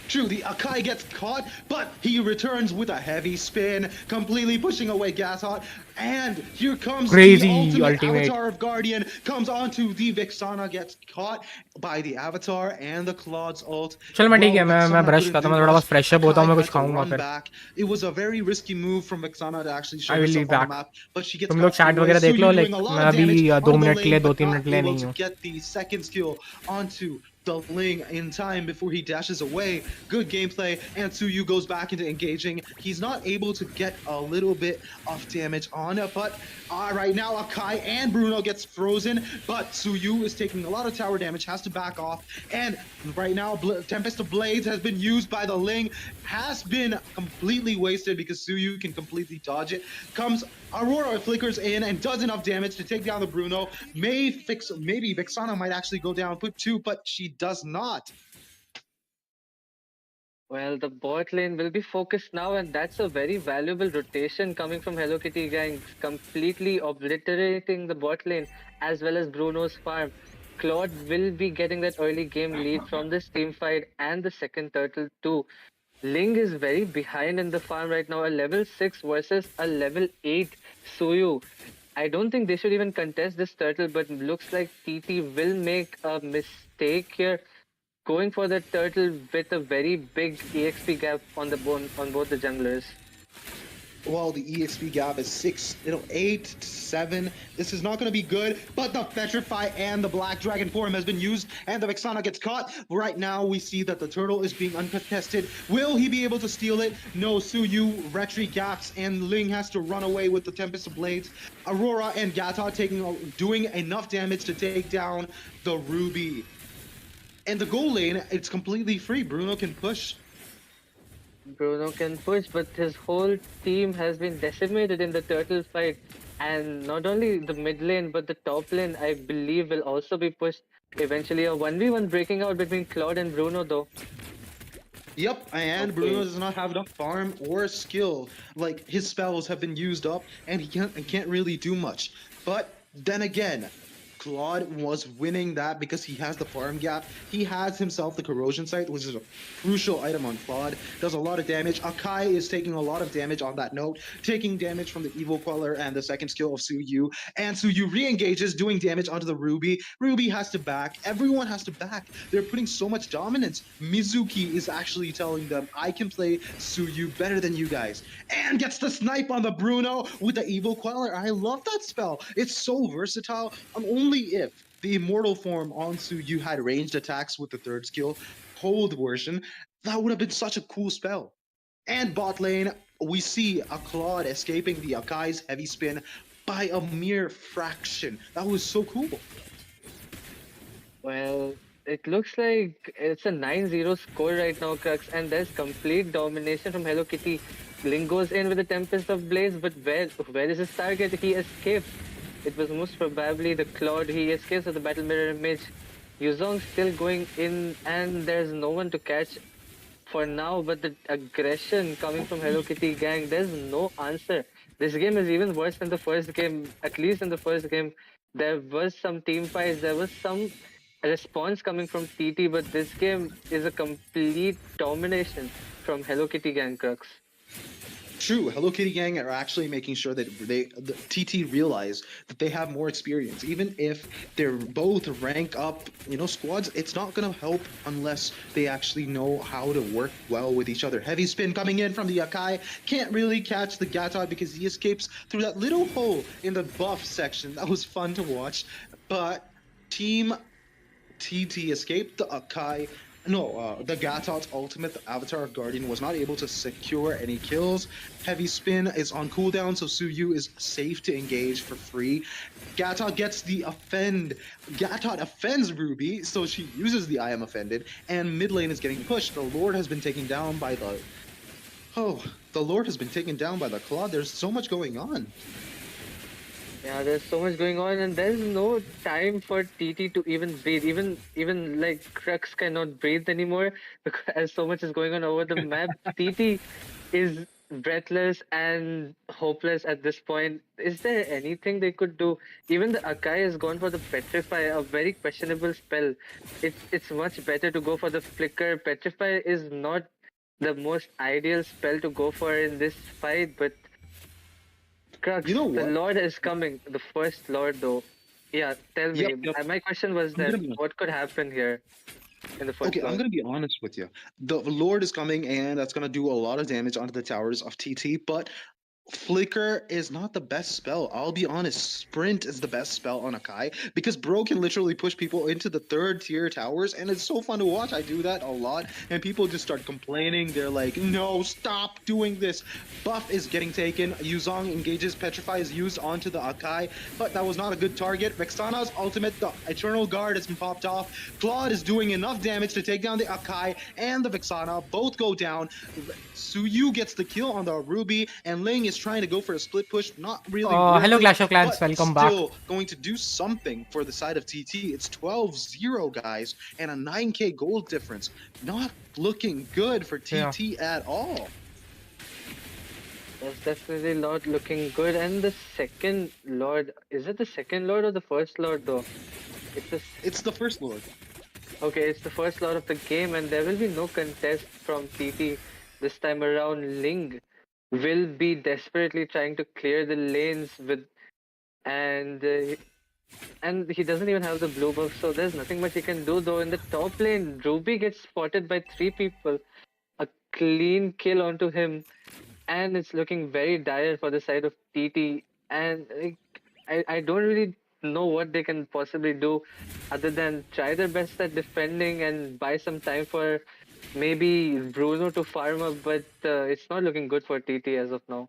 G: True, the Akai gets caught, but he returns with a heavy spin, completely pushing away Gatot. And here comes
A: Crazy
G: the ultimate
A: ultimate.
G: avatar of Guardian, comes onto the Vixana, gets caught by the avatar and the Claude's ult.
A: चल मैं ठीक है,
G: Well,
A: मैं
G: Vixana
A: brush
G: couldn't
A: करता
G: do
A: हूँ, मैं थोड़ा
G: much.
A: बहुत फ्रेश अप होता हूँ,
G: Akai
A: मैं
G: had
A: कुछ
G: to
A: खाऊंगा
G: run
A: फिर.
G: back. It was a very risky move from Vixana to actually show
A: I will
G: herself
A: be
G: on the
A: back.
G: map, but she gets
A: तुम लोग
G: caught
A: चैट
G: anyway.
A: वगैरह देख लो,
G: Suyu
A: like
G: doing a lot
A: मैं
G: of
A: अभी
G: damage
A: 2
G: on the
A: minute के लिए
G: lane,
A: 2-3
G: but
A: minute
G: not
A: के लिए
G: able
A: नहीं
G: to
A: हूँ.
G: get the second skill onto the Ling in time before he dashes away. Good gameplay, and Suyu goes back into engaging. He's not able to get a little bit of damage on it, but right now Akai and Bruno gets frozen, but Suyu is taking a lot of tower damage, has to back off, and right now Tempest of Blades has been used by the Ling, has been completely wasted because Suyu can completely dodge it. Comes Aurora, flickers in and does enough damage to take down the Bruno. Maybe Vixana might actually go down, put 2, but she does not.
D: Well, the bot lane will be focused now, and that's a very valuable rotation coming from Hello Kitty Gang, completely obliterating the bot lane as well as Bruno's farm. Claude will be getting that early game lead from this team fight and the second turtle too. Ling is very behind in the farm right now, a level 6 versus a level 8 Suyu. I don't think they should even contest this turtle, but looks like TT will make a mistake here, going for the turtle with a very big EXP gap on the on both the junglers.
G: Well, the EXP gap is 8 to 7. This is not going to be good, but the Petrify and the Black Dragon form has been used, and the Vixana gets caught. Right now, we see that the turtle is being uncontested. Will he be able to steal it? No, Suyu retreat gaps, and Ling has to run away with the Tempest of Blades. Aurora and Gatot doing enough damage to take down the Ruby. And the goal lane, it's completely free. Bruno can push.
D: Bruno can push, but his whole team has been decimated in the turtle fight. And not only the mid lane, but the top lane, I believe, will also be pushed. Eventually, a 1v1 breaking out between Claude and Bruno, though.
G: Yep, and
D: Okay.
G: Bruno does not have enough farm or skill. Like his spells have been used up, and he can't really do much. But then again, Claude was winning that because he has the farm gap. He has himself the corrosion sight, which is a crucial item on Claude. Does a lot of damage. Akai is taking a lot of damage on that note, taking damage from the Evil Queller and the second skill of Suyu. And Suyu re-engages, doing damage onto the Ruby. Ruby has to back. Everyone has to back. They're putting so much dominance. Mizuki is actually telling them, I can play Suyu better than you guys. And gets the snipe on the Bruno with the Evil Queller. I love that spell. It's so versatile. Only if the immortal form on Suyu had ranged attacks with the third skill, cold version, that would have been such a cool spell. And bot lane, we see a Claude escaping the Akai's heavy spin by a mere fraction. That was so cool.
D: Well, it looks like it's a 9-0 score right now, Crux, and there's complete domination from Hello Kitty. Ling goes in with the Tempest of Blaze, but where is his target? He escapes. It was most probably the Claude. He escapes with the Battle Mirror Image. Yuzong still going in, and there's no one to catch for now, but the aggression coming from Hello Kitty gang, there's no answer. This game is even worse than the first game. At least in the first game, there was some team fights, there was some response coming from TT, but this game is a complete domination from Hello Kitty gang, Crux.
G: True, Hello Kitty Gang are actually making sure that the TT realize that they have more experience. Even if they're both rank up, squads, it's not gonna help unless they actually know how to work well with each other. Heavy spin coming in from the Akai, can't really catch the Gatot because he escapes through that little hole in the buff section. That was fun to watch, but Team TT escaped the Akai. No, the Gatot's ultimate, the Avatar Guardian, was not able to secure any kills. Heavy spin is on cooldown, so Suyu is safe to engage for free. Gatot gets the offend. Gatot offends Ruby, so she uses the I am offended, and mid lane is getting pushed. The Lord has been taken down by the... Oh, the Lord has been taken down by the Claude. There's so much going on.
D: Yeah, there's so much going on, and there's no time for TT to even breathe. Even like Crux cannot breathe anymore because so much is going on over the map. TT is breathless and hopeless at this point. Is there anything they could do? Even the Akai has gone for the Petrify, a very questionable spell. It's much better to go for the Flicker. Petrify is not the most ideal spell to go for in this fight, but Crux,
G: You know
D: the
G: what?
D: Lord is coming. The first Lord, though. Yeah, tell me.
G: Yep.
D: My question was
G: I'm
D: that
G: gonna be-
D: what could happen here in the first
G: Okay, I'm
D: Lord?
G: gonna be honest with you. The Lord is coming, and that's gonna do a lot of damage onto the towers of TT. But Flicker is not the best spell. I'll be honest. Sprint is the best spell on Akai because Bro can literally push people into the third tier towers, and it's so fun to watch. I do that a lot, and people just start complaining. They're like, "No, stop doing this." Buff is getting taken. Yuzong engages. Petrify is used onto the Akai, but that was not a good target. Vexana's ultimate, the Eternal Guard, has been popped off. Claude is doing enough damage to take down the Akai and the Vexana. Both go down. Suyu gets the kill on the Ruby, and Ling is trying to go for a split push. Not really.
A: Hello
G: working,
A: Clash of Clans,
G: but
A: welcome back.
G: still going to do something for the side of TT. It's 12-0, guys, and a 9k gold difference. Not looking good for TT at all.
D: That's definitely not looking good. And the second Lord, is it the second Lord or the first Lord, though?
G: It's the first Lord.
D: Okay, it's the first Lord of the game, and there will be no contest from TT this time around. Ling will be desperately trying to clear the lanes and he doesn't even have the blue buff, so there's nothing much he can do. Though in the top lane, Ruby gets spotted by 3 people, a clean kill onto him, and it's looking very dire for the side of TT. And I don't really know what they can possibly do other than try their best at defending and buy some time for maybe Bruno to farm up, but it's not looking good for TT as of now.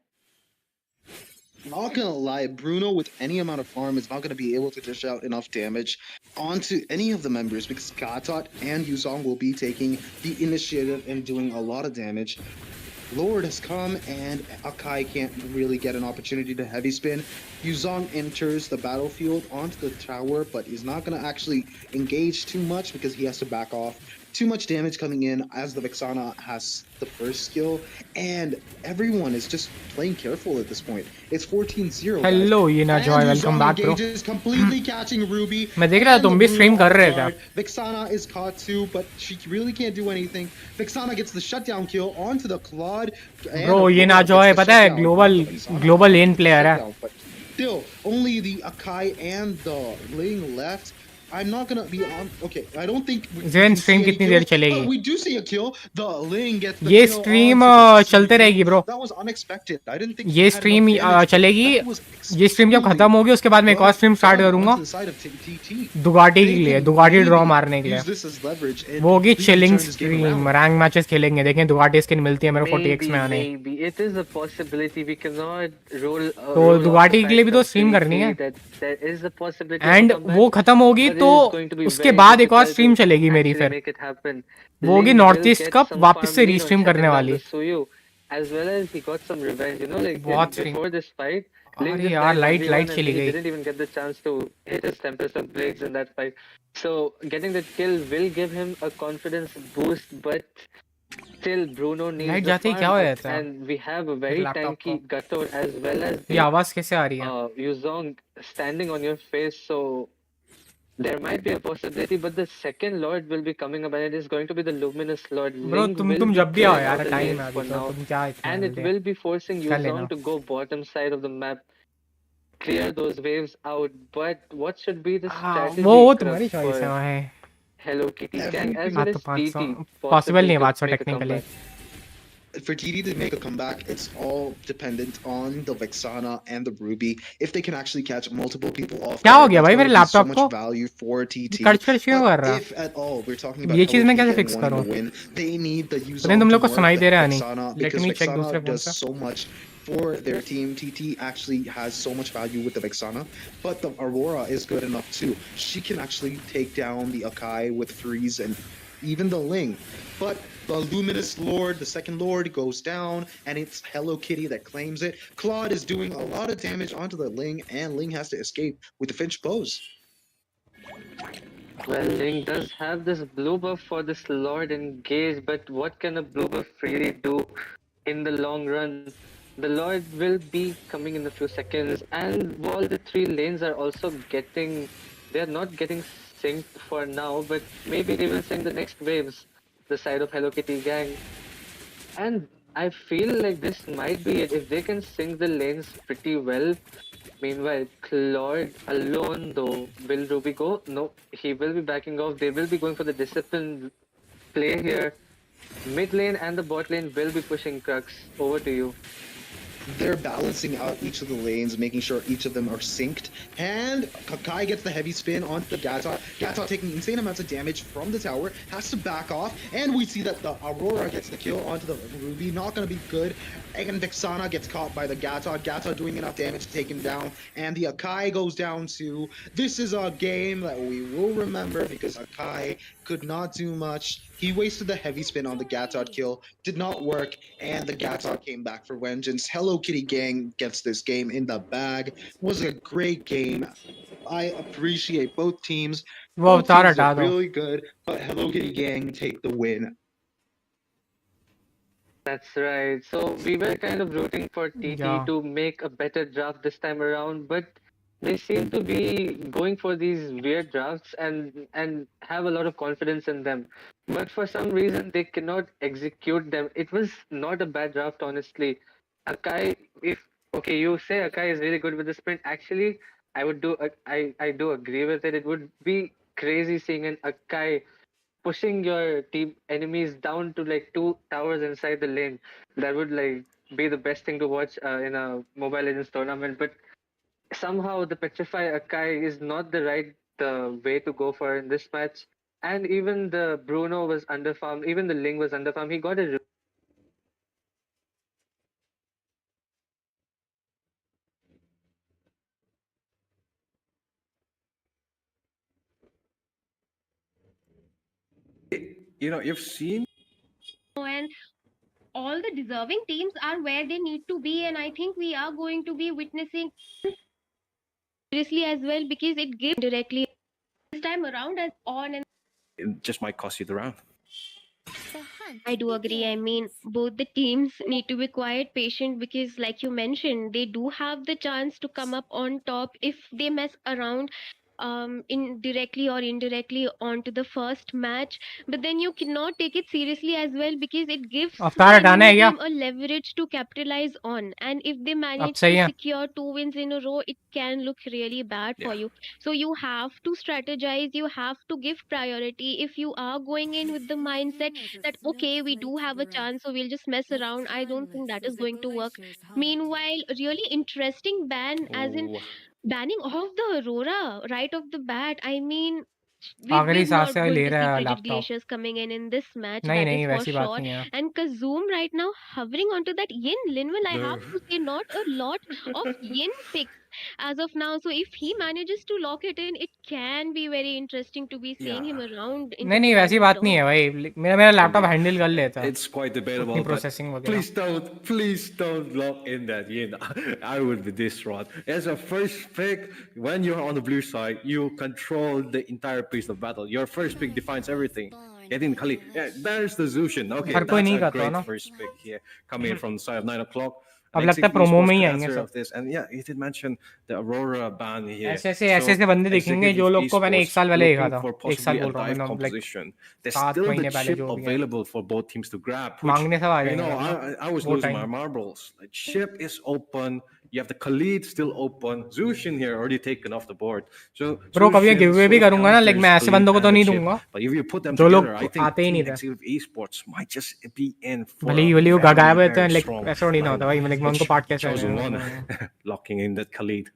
G: Not gonna lie, Bruno with any amount of farm is not gonna be able to dish out enough damage onto any of the members because Gatot and Yuzong will be taking the initiative and doing a lot of damage. Lord has come, and Akai can't really get an opportunity to heavy spin. Yuzong enters the battlefield onto the tower, but is not going to actually engage too much because he has to back off. Too much damage coming in as the Vexana has the first skill, and everyone is just playing careful at this point. It's 14-0, guys.
A: Hello ये ना
G: And
A: Joy welcome
G: Yuzong
A: back bro
G: engages, completely catching Ruby.
A: मैं देख रहा था
G: And the
A: तुम भी
G: Bruno
A: stream कर
G: off
A: रहे थे
G: guard. Vexana is caught too, but she really can't do anything. Vexana gets the shutdown kill onto the Claude.
A: Bro ये ना जॉय पता है ग्लोबल लेन प्लेयर है
G: Still, only the Akai and the Ling left. I'm not gonna be on. Okay, I don't think we
A: Ziven
G: can
A: stream
G: see any
A: कितनी देर
G: kills,
A: चलेगी
G: but we do see a kill. The Ling gets the
A: ये
G: kill
A: stream
G: onto the
A: चलते
G: Suyu.
A: रहेगी bro
G: That was unexpected. I didn't think
A: ये
G: he had
A: stream
G: enough damage, but
A: चलेगी
G: that was
A: ये stream जब खत्म होगी उसके बाद मैं एक और स्ट्रीम स्टार्ट
G: done
A: करूंगा
G: onto the side of TT.
A: Ducati के
G: They
A: लिए
G: can
A: दुगाटी ड्रॉ
G: maybe
A: मारने के लिए
G: use this as leverage and
A: वो होगी
G: really
A: chilling
G: turn this game
A: stream
G: around.
A: Rank matches खेलेंगे देखें दुगाटी स्किन मिलती है मेरे को 40x
D: Maybe,
A: में आने
D: maybe it is a possibility. We cannot roll
A: तो
D: roll off the
A: दुगाटी के लिए
D: fact
A: भी तो स्ट्रीम करनी है
D: completely that there is a possibility of a
A: and
D: comeback,
A: वो खत्म होगी
D: but
A: तो
D: it is going to be
A: उसके
D: very
A: बाद एक और
D: difficult
A: स्ट्रीम
D: to
A: चलेगी मेरी
D: actually
A: फिर
D: make it happen.
A: वो होगी
D: Ling
A: north
D: will
A: east
D: get
A: cup
D: some
A: वापस से
D: farm lean on
A: रीस्ट्रीम करने
D: shutting down
A: वाली
D: the Suyu, as well as he got some revenge. You know, like
A: बहुत stream
D: before this fight, Ling
A: अरे
D: just
A: यार
D: died
A: light
D: 1v1 and
A: चली
D: he
A: गई
D: didn't even get the chance to hit his Tempest of Blades in that fight. So getting that kill will give him a confidence boost, but still Bruno needs
A: light
D: the
A: जाते ही क्या
D: farm
A: हो
D: up,
A: जाता है
D: and we have a
A: एक
D: very
A: laptop
D: tanky
A: को
D: Gator as well as
A: ये
D: the
A: आवाज कैसे आ रही है
D: Yuzong standing on your face. So there might be a possibility, but the second Lord will be coming up, and it is going to be the Luminous Lord.
A: Bro
D: Ling will
A: तुम
D: be
A: जब भी आओ
D: clearing
A: यार
D: out the
A: time
D: lanes
A: है अभी
D: for
A: तो
D: now,
A: तुम क्या इतना
D: and it
A: जल्दी
D: will be forcing
A: कर लेना
D: Yuzong to go bottom side of the map, clear those waves out. But what should be the
A: हाँ
D: strategy,
A: वो
D: Crux,
A: तुम्हारी चॉइस
D: for
A: है
D: Hello Kitty gang as
G: Everything
D: well
A: हाँ
D: as
A: तो 500
D: TT
A: possible
D: possibly
A: नहीं है
D: to
A: 500
D: make a
A: technically
D: comeback?
G: For TD to make a comeback, it's all dependent on the Vexana and the Ruby. If they can actually catch multiple people off
A: क्या हो
G: guard,
A: गया
G: that's
A: भाई
G: going
A: मेरे
G: to be so
A: laptop
G: much
A: को
G: value for TT.
A: खर्च खर्च क्यों कर
G: But
A: रहा
G: if at all we're talking about
A: ये
G: Hello
A: चीज मैं
G: Kitty
A: कैसे
G: gang
A: फिक्स
G: wanting
A: करूं
G: to win, they need the
A: पता नहीं
G: Yuzong
A: तुम
G: to
A: लोग को
G: work
A: सुनाई
G: the
A: दे रहा है नहीं
G: Vexana
A: let
G: because
A: me check
G: Vexana
A: दूसरे फोन
G: does
A: से
G: so much for their team. TT actually has so much value with the Vexana, but the Aurora is good enough too. She can actually take down the Akai with Freeze and even the Ling. But the Luminous Lord, the second Lord, goes down, and it's Hello Kitty that claims it. Claude is doing a lot of damage onto the Ling, and Ling has to escape with the Finch bows.
D: Well, Ling does have this blue buff for this Lord engage, but what can a blue buff really do in the long run? The Lord will be coming in a few seconds, and while the three lanes are also getting, they are not getting synced for now, but maybe they will sync the next waves, the side of Hello Kitty gang. And I feel like this might be it. If they can sync the lanes pretty well, meanwhile, Claude alone, though, will Ruby go? No, he will be backing off. They will be going for the discipline play here. Mid lane and the bot lane will be pushing Crux. Over to you.
G: They're balancing out each of the lanes, making sure each of them are synced. And Kakai gets the heavy spin onto the Gata. Gata taking insane amounts of damage from the tower, has to back off. And we see that the Aurora gets the kill onto the Ruby. Not going to be good. And Vexana gets caught by the Gata. Gata doing enough damage to take him down. And the Akai goes down too. This is a game that we will remember because Akai could not do much. He wasted the heavy spin on the Gatod kill, did not work, and the Gatod came back for vengeance. Hello Kitty Gang gets this game in the bag. Was a great game. I appreciate both teams.
A: वो
G: Both
A: अवतार
G: teams
A: हटा
G: are
A: दो
G: really good, but Hello Kitty Gang take the win.
D: That's right. So we were kind of rooting for
A: या
D: TT to make a better draft this time around, but they seem to be going for these weird drafts and have a lot of confidence in them. But for some reason they cannot execute them. It was not a bad draft, honestly. Akai, if okay, you say Akai is really good with the sprint. Actually, I would do I do agree with it. It would be crazy seeing an Akai pushing your team enemies down to like two towers inside the lane. That would like be the best thing to watch in a Mobile Legends tournament. But somehow the Petrify Akai is not the right way to go for in this match. And even the Bruno was underfarmed, even the Ling was underfarmed. He got a
E: You've seen
F: And
H: all the deserving teams are where they need to be, and I think we are going to be witnessing seriously as well, because it gives directly this time around as on. And
I: It just might cost you the round.
H: I do agree. I mean, both the teams need to be quite patient, because, like you mentioned, they do have the chance to come up on top if they mess around directly or indirectly onto the first match. But then you cannot take it seriously as well, because it gives
A: अवतार
H: the
A: हटाना है
H: enemy
A: क्या?
H: team a leverage to capitalize on. And if they
A: अब
H: manage
A: सही
H: to
A: है.
H: secure 2 wins in a row, it can look really bad for
I: Yeah.
H: you. So you have to strategize, you have to give priority. If you are going in with the mindset that okay, we do have a chance, so we'll just mess around, I don't think that is going to work. Meanwhile, really interesting ban, as in
I: Oh,
H: banning off the Aurora right off the bat. I mean,
A: आखिरी
H: we're
A: सांस
H: not
A: से
H: going
A: ले
H: to see
A: रहा है
H: frigid
A: laptop.
H: glaciers coming in this match,
A: नहीं
H: that is
A: नहीं
H: for
A: वैसी बात
H: sure.
A: नहीं है.
H: And Kazoom right now hovering onto that yin Linwell, I have
I: there.
H: to say, not a lot of yin picks as of now. So if he manages to lock it in, it can be very interesting to be seeing him
I: Yeah.
H: around into
A: नहीं
H: the
A: नहीं वैसी
H: longer
A: बात नहीं
H: term.
A: है भाई. मेरा मेरा laptop handle कर लेता है
I: It's quite
A: उतनी
I: debatable, but
A: प्रोसेसिंग वगैरह.
I: please don't lock in that yin. I would be distraught. As a first pick, when you're on the blue side, you control the entire piece of battle. Your first pick defines everything. Getting Kali, yeah, there's the Zushin. Okay,
A: हर कोई
I: that's
A: नहीं
I: a
A: करता
I: great
A: ना.
I: first pick here, coming in from the side of 9 o'clock.
A: अब
I: And
A: लगता है
I: Exec
A: promo में
I: Esports
A: he
I: could
A: आएंगे
I: answer
A: सब.
I: of this, and yeah, you did mention the Aurora ban here.
A: ऐसे ऐसे
I: So
A: बंदे दिखेंगे जो
I: Executive
A: लोग को मैंने एक
I: Esports
A: साल पहले देखा
I: looking
A: था.
I: for
A: एक साल
I: possibly a
A: बोल रहा हूँ
I: dive
A: मैं, like
I: composition. There's
A: 7
I: still the
A: महीने पहले
I: chip
A: जो भी है.
I: available for both teams to grab, which,
A: मांगने सब आ
I: you
A: जाएंगे
I: know,
A: सब ना.
I: I was
A: वो
I: losing my
A: time.
I: marbles. Like, chip is open. You have the Khalid still open. Zushin here already taken off the board. So
A: bro कभी
I: Zushin
A: give away
I: sort
A: भी
I: of
A: करूंगा ना, like
I: counters
A: मैं ऐसे
I: Khalid
A: बंदों को तो
I: and the
A: नहीं
I: chip.
A: दूंगा
I: But if you put them
A: जो
I: together,
A: लोग
I: I think
A: आते ही नहीं
I: Team
A: थे.
I: Executive Esports might just be in for
A: भले
I: a
A: ही वो गायब
I: very,
A: रहते हैं,
I: very
A: लाइक
I: strong
A: ऐसा नहीं ना होता भाई. मैं उनको
I: which
A: पार्ट कैसे
I: chosen one
A: करेंगे.
I: locking in that Khalid.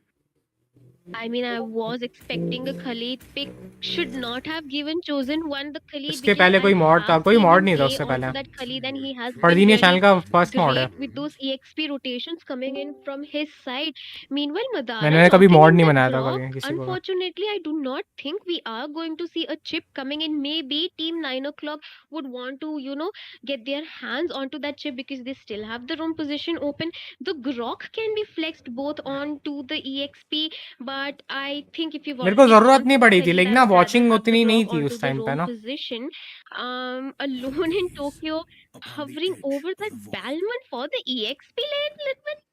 H: I mean, I was expecting a Khalid pick. Should not have given chosen one the Khalid,
A: इसके
H: because
A: पहले
H: I
A: कोई मॉड था.
H: have
A: कोई
H: seen
A: मॉड
H: him
A: नहीं था
H: play
A: उससे पहले.
H: onto that Khalid, and he has been
A: फर्दीनिया चैनल
H: really
A: का फर्स्ट मॉड है.
H: great with those EXP rotations coming in from his side. Meanwhile, Madara
A: मैंने कभी
H: locking
A: मॉड
H: in
A: नहीं
H: that
A: बनाया था
H: Grok.
A: कभी किसी को.
H: Unfortunately, I do not think we are going to see a chip coming in. Maybe Team 9 o'clock would want to, get their hands onto that chip, because they still have the room position open. The Grok can be flexed both onto the EXP, but I think if you've
A: मेरे को
H: already
A: जरूरत
H: gone
A: नहीं
H: for the
A: पड़ी थी,
H: Khalid,
A: लेकिन
H: I
A: ना
H: would rather
A: watching
H: have the
A: उतनी नहीं
H: Grok
A: थी
H: onto
A: उस
H: the
A: टाइम पे
H: roam
A: ना.
H: position. Alone in Tokyo, hovering over that Balmond for the EXP lane, Litman.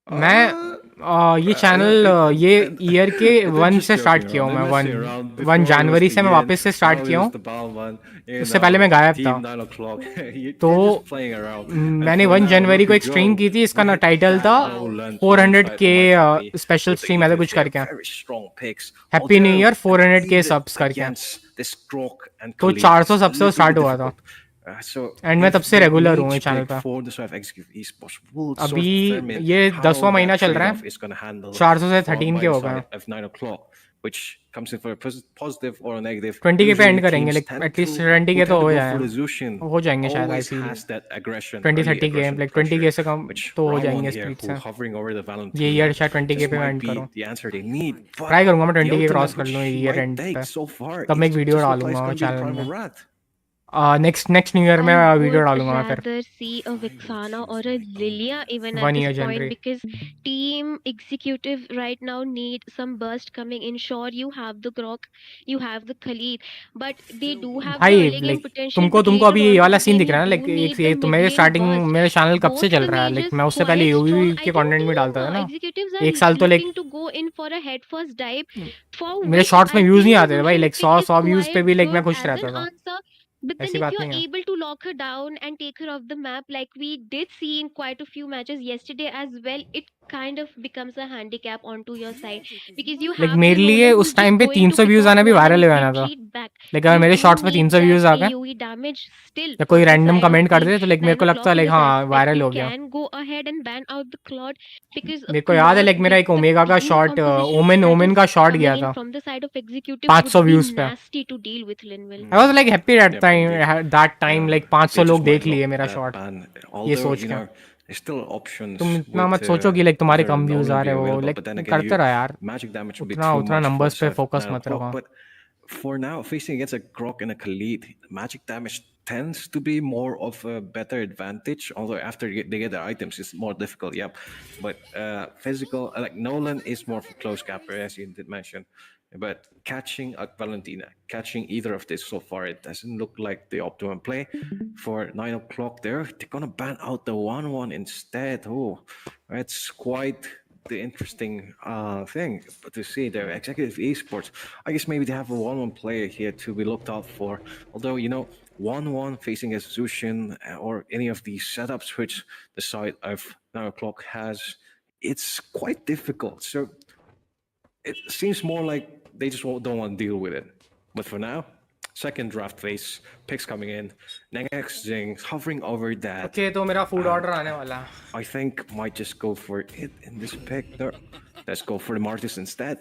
A: मैं ये चैनल ये ईयर के
I: They're
A: 1
I: just
A: से स्टार्ट
I: joking
A: किया हूँ
I: around.
A: मैं.
I: They're messing around.
A: 1
I: Before it was
A: January
I: the
A: से मैं
I: yen,
A: वापस से स्टार्ट
I: now
A: किया
I: it
A: हूँ.
I: is the Balvan. You
A: उससे
I: know,
A: पहले मैं गायब था.
I: Team 9 o'clock.
A: तो
I: They're just playing around. And
A: मैंने
I: for
A: 1
I: now,
A: जनवरी
I: look
A: को
I: at
A: एक स्ट्रीम
I: Joe
A: की थी. इसका ना
I: with
A: टाइटल था
I: that Roland
A: 400
I: alongside
A: के
I: Almighty P
A: special
I: with the
A: stream ऐसा
I: Edith
A: कुछ
I: there.
A: करके.
I: Very strong picks.
A: Happy new year
I: Although
A: 400 के
I: Edith
A: सब्स करके.
I: against this Grok and
A: तो
I: Khalid
A: 400
I: is a
A: सबसे
I: little
A: स्टार्ट
I: bit
A: हुआ था.
I: difficult. So
A: एंड मैं तब
I: if
A: से
I: the
A: रेगुलर हूँ
I: niche
A: इस चैनल
I: pick
A: पे.
I: for the sort of Executive Esports will sort
A: अभी
I: of determine
A: ये
I: how
A: 10वां महीना
I: that
A: चल रहा
I: trade-off
A: है.
I: is going to handle
A: 400 से
I: for
A: 13
I: by
A: के
I: the
A: हो गए.
I: side of 9 o'clock, which comes in for a positive or a negative.
A: 20 के पे
I: Usually
A: एंड करेंगे,
I: teams
A: like
I: tend
A: at least
I: to
A: 20 के
I: who
A: तो
I: tend to
A: हो
I: go
A: जाए.
I: for the Zushin
A: हो जाएंगे शायद. आई
I: always
A: feel
I: has that aggression,
A: 20
I: early
A: 30 के,
I: aggression
A: लाइक 20
I: pressure,
A: के से कम
I: which
A: तो हो
I: Rawon
A: जाएंगे
I: here,
A: स्प्लिट्स
I: who
A: से.
I: hovering over the
A: ये
I: Valentine,
A: ईयर शायद 20 के
I: just
A: पे
I: might
A: एंड
I: be
A: करूँ.
I: the answer they need. But
A: try करूंगा मैं
I: the
A: 20 के क्रॉस
I: ultimate
A: कर
I: which
A: लूँ
I: he
A: ईयर
I: might
A: एंड पे.
I: take so far,
A: तब मैं एक
I: it
A: video
I: just looks like
A: डालूंगा
I: it's going to be the
A: channel
I: primal
A: में.
I: rat.
A: नेक्स्ट न्यू ईयर में
H: I
A: वीडियो
H: would
A: डालूंगा मैं फिर.
H: rather see a Vixana or a Lilia even at
A: 1
H: this
A: year
H: point,
A: January.
H: because team executive right now need some burst coming in. Sure, you have the Grok, you have the Khalid, but they do have the
A: भाई
H: early game
A: like
H: potential,
A: तुमको
H: but
A: तुमको
H: later
A: अभी
H: on
A: ये
H: to
A: वाला
H: the
A: scene
H: game
A: दिख
H: you
A: रहा है ना.
H: do
A: लाइक
H: need
A: ये
H: the
A: तो
H: mid
A: मेरे
H: lane
A: स्टार्टिंग
H: burst.
A: मेरे चैनल कब से
H: Both
A: चल
H: the
A: रहा है. लाइक
H: mages
A: मैं उससे पहले
H: quite
A: यूवी
H: strong.
A: के
H: I think
A: कंटेंट भी डालता था
H: team
A: ना.
H: executives are
A: एक साल तो like
H: looking to go in for a head first dive, for
A: मेरे
H: which
A: शॉर्ट्स में
H: I
A: व्यूज नहीं
H: think the
A: आते थे भाई.
H: Zushin
A: like
H: pick
A: 100
H: is
A: 100 views पे
H: quite
A: भी लाइक मैं
H: good
A: खुश
H: as
A: रहता
H: an
A: था.
H: answer. But then
A: ऐसी
H: if
A: बात
H: you're
A: नहीं है.
H: able to lock her down and take her off the map, like we did see in quite a few matches yesterday as well, it kind of becomes a handicap onto your side, because you
A: like
H: have the
A: मेरे लिए
H: Nolan
A: उस
H: who's just
A: time पे
H: going to
A: 300
H: pick
A: views
H: off
A: आना भी
H: one
A: viral
H: and
A: हो जाना था.
H: retreat back.
A: Like अगर
H: You
A: मेरे
H: do
A: शॉर्ट्स पे
H: need
A: 300 व्यूज
H: that
A: आ गए
H: AoE damage still
A: या कोई
H: on the
A: random
H: side of
A: comment कर
H: team
A: दे तो लाइक मेरे
H: 9
A: को लगता
H: o'clock,
A: है
H: in
A: लाइक
H: the
A: हाँ
H: sense that
A: वायरल
H: you
A: हो गया.
H: can go ahead and ban out the Claude, because a
A: मेरे को याद है
H: Claude
A: लाइक मेरा
H: with
A: एक
H: the
A: ओमेगा का
H: team
A: shot
H: composition
A: Omen
H: that
A: Omen
H: is
A: का शॉट
H: coming
A: गया
H: in
A: था
H: from the side of executives
A: 500
H: would be
A: views पे.
H: nasty to deal with, Linwell.
A: I was like happy at
I: Yep, indeed.
A: That time. Like
I: They
A: 500
I: just
A: लोग
I: might
A: देख लिए
I: lock
A: मेरा
I: that
A: shot.
I: ban.
A: ये
I: Although,
A: सोच
I: you
A: के
I: know, there's still options
A: तुम इतना
I: with
A: मत सोचो कि लाइक तुम्हारे
I: other
A: कम व्यूज आ
I: Nolan be
A: रहे हो.
I: available,
A: like
I: but then again,
A: करते रहो यार.
I: magic damage would be
A: उतना
I: too
A: उतना
I: much for
A: नंबर्स पे
I: side
A: फोकस
I: 9
A: मत
I: o'clock.
A: रखो.
I: But for now, facing against a Grok and a Khalid, magic damage tends to be more of a better advantage. Although after they get their items, it's more difficult. Yep, but physical, like Nolan is more of a close capper, as you did mention. But catching a Valentina, catching either of this so far, it doesn't look like the optimum play. For 9 o'clock there, they're gonna ban out the 1-1 instead. Oh, that's quite the interesting thing to see there. Executive Esports, I guess maybe they have a 1-1 player here to be looked out for. Although, 1-1 facing a Zushin or any of these setups which the side of 9 o'clock has, it's quite difficult. So it seems more like they just don't want to deal with it. But for now, second draft phase, picks coming in, next thing, hovering over that.
A: Okay, तो मेरा food order आने वाला.
I: I think might just go for it in this pick. There. Let's go for the Martis instead.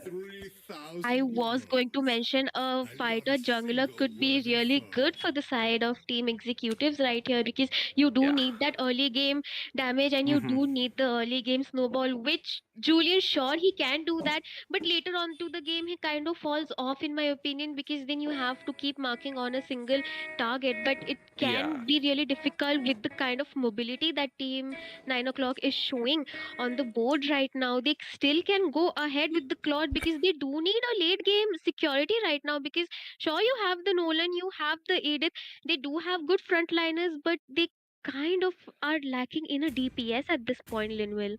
H: I was going to mention a fighter jungler could be really good for the side of team executives right here, because you do need that early game damage and you do need the early game snowball, which Julian, sure, he can do that, but later on to the game he kind of falls off in my opinion, because then you have to keep marking on a single target, but it can be really difficult with the kind of mobility that team 9 o'clock is showing on the board right now. They still can go ahead with the Claude because they do need a late game security right now, because sure, you have the Nolan, you have the Edith, they do have good frontliners, but they kind of are lacking in a DPS at this point, Linwell.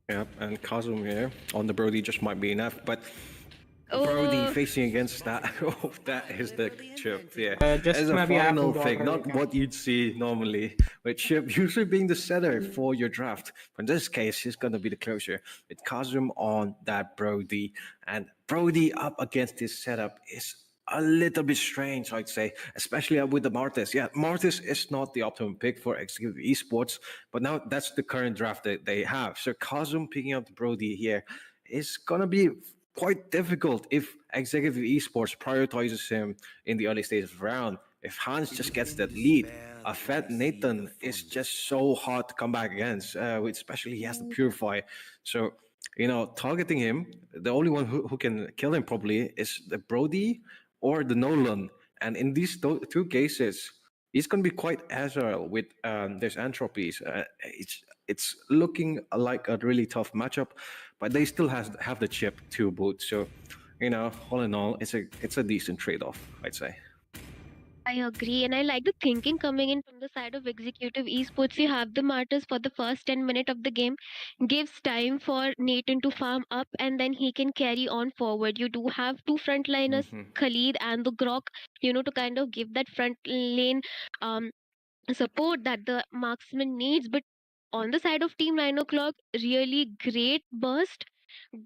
I: Yep, and Kazum here on the Brody just might be enough, but Brody facing against that, that is the chip, yeah.
A: Just
I: as a
A: maybe
I: final
A: food
I: pick,
A: order
I: not
A: again.
I: what you'd see normally, with Chip usually being the setter for your draft. But in this case, he's going to be the closer, with Kazum on that Brody, and Brody up against this setup is a little bit strange, I'd say, especially with the Martis. Yeah, Martis is not the optimum pick for Executive Esports, but now that's the current draft that they have. So Kazum picking up the Brody here is going to be quite difficult if Executive Esports prioritizes him in the early stages of the round. If Hans just gets that lead, a fat Nathan is just so hard to come back against, especially he has to purify. So, targeting him, the only one who can kill him probably is the Brody or the Nolan. And in these two cases, he's going to be quite agile with there's entropies. It's looking like a really tough matchup, but they still have the chip to boot. So, all in all, it's a decent trade-off, I'd say.
H: I agree, and I like the thinking coming in from the side of Executive Esports. You have the Martyrs for the first 10 minutes of the game, gives time for Nathan to farm up, and then he can carry on forward. You do have two frontliners, Khalid and the Grok, to kind of give that front lane support that the marksman needs. But on the side of Team 9 o'clock, really great burst.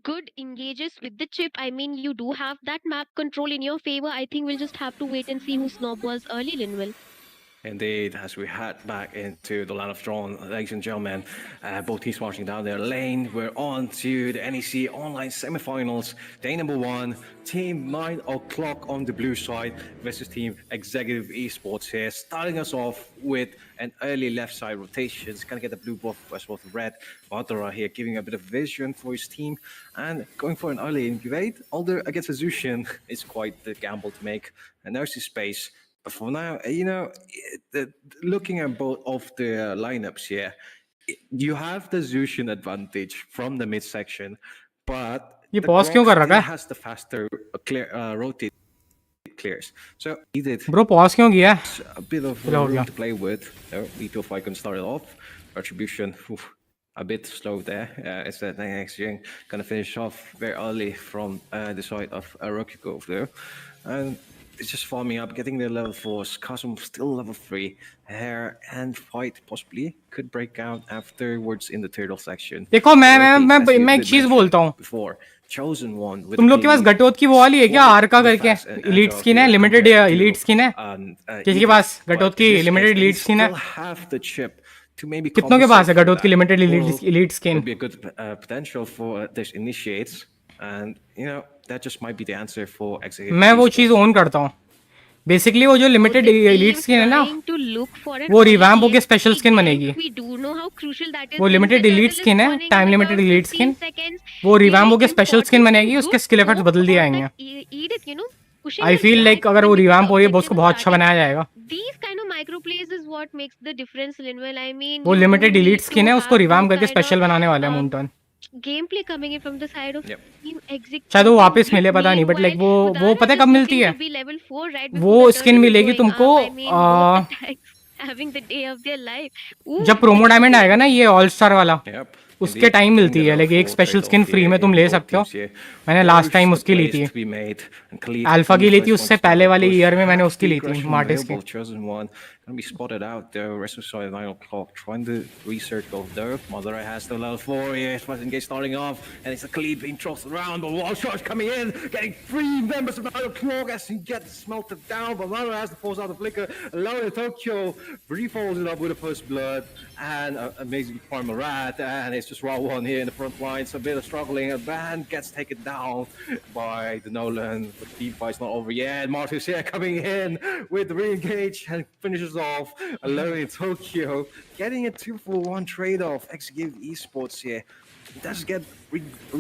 H: Good engages with the chip. I mean, you do have that map control in your favor. I think we'll just have to wait and see who snowballs early, Linwell.
I: Indeed, as we head back into the land of Drawn, ladies and gentlemen, both teams marching down their lane. We're on to the NEC online semifinals. Day number 1, Team 9 o'clock on the blue side versus Team Executive Esports here. Starting us off with an early left side rotation. It's going to get the blue buff as well as red. Badara here giving a bit of vision for his team and going for an early invade. Although against a Zushin, it's quite the gamble to make. And there's his space. But for now, looking at both of the lineups here, you have the Zushin advantage from the midsection, but
A: ये
I: the
A: pause क्यों कर
I: Grok
A: रखा है?
I: has the faster rotate clears. So he did
A: Bro, pause क्यों किया?
I: a bit of room to play with. B205 can start it off. Retribution, a bit slow there. It's that next gen gonna finish off very early from the side of Rokiko there. And it's just farming up, getting their level 4s. Kasum still level 3. Hair and fight possibly could break out afterwards in the turtle section.
A: देखो मैं एक चीज बोलता हूँ.
I: Before chosen one with
A: तुम लोग के पास घटोत की वो वाली है क्या आर का करके elite skin है limited elite skin है किसी के पास घटोत की limited elite skin है कितनों के पास है घटोत की limited elite skin
I: be a good potential for this initiates and that just might be the answer for executive.
A: मैं वो चीज ओन करता हूँ बेसिकली वो जो लिमिटेड एलीट स्किन है ना वो रिवैम्प होके स्पेशल स्किन बनेगी वो लिमिटेड एलीट स्किन है टाइम लिमिटेड एलीट स्किन वो रिवैम्प होके स्पेशल स्किन बनेगी उसके स्किल इफेक्ट्स बदल दिए आएंगे
H: pushing
A: आई
H: her
A: फील लाइक
H: back
A: अगर वो
H: when
A: रिवैम्प हो रही है
H: objective
A: उसको
H: is
A: बहुत अच्छा
H: starting.
A: बनाया जाएगा.
H: These kind of micro plays is what makes the difference, Linwell. I mean,
A: वो
H: you
A: limited
H: do
A: delete
H: need
A: skin
H: to
A: है, उसको
H: have
A: रिवैम्प
H: those
A: करके
H: kind of
A: स्पेशल बनाने वाले हैं
H: um,
A: मूनटॉन.
H: gameplay coming in from the side of
I: Yep.
H: team
A: शायद वो
H: executive.
A: वापस मिले, पता नहीं, बट लाइक
H: Meanwhile,
A: वो
H: Udara
A: पता है कब
H: just
A: मिलती
H: looking
A: है?
H: to be level 4 right before
A: वो
H: the
A: स्किन
H: turtle is
A: मिलेगी
H: going
A: तुमको
H: up. I mean, both the tanks having the day of their life. Ooh,
A: जब प्रोमो डायमंड आएगा ना, ये ऑल स्टार वाला,
I: Yep.
A: उसके
I: Indeed.
A: टाइम
I: Getting
A: मिलती
I: the
A: है.
I: level
A: लाइक एक
I: 4
A: special
I: trade-off
A: skin free
I: here
A: में तुम
I: in
A: ले
I: both
A: सकते हो.
I: teams here.
A: मैंने लास्ट
I: There's
A: टाइम
I: the
A: उसकी ली
I: plays
A: थी.
I: to be made. And Khalid
A: alpha
I: being
A: की
I: the
A: ली थी,
I: first one
A: उससे
I: to start
A: पहले
I: the
A: वाले
I: push.
A: ईयर में मैंने
I: Has
A: उसकी
I: the
A: ली थी,
I: aggression
A: मार्टिस की.
I: available, chosen one. Gonna be spotted out there. Rest of the side 9 o'clock. Trying to research of there. Mother has the level 4 here. First engage starting off. And it's a Khalid being tossed around. But wall charge coming in. Getting 3 members of 9 o'clock as he gets smelted down. But Mother has to force out the flicker. Allowing Tokyo. Re-folds it up with the first blood. And amazing farmer rat. And it's just raw one here in the front lines. A bit of struggling. A band gets taken down by the Nolan. But the team fight's not over yet. Marcus here coming in with the re-engage and finishes off. Allowing Tokyo getting a 2-for-1 trade-off. Execute esports here. Does get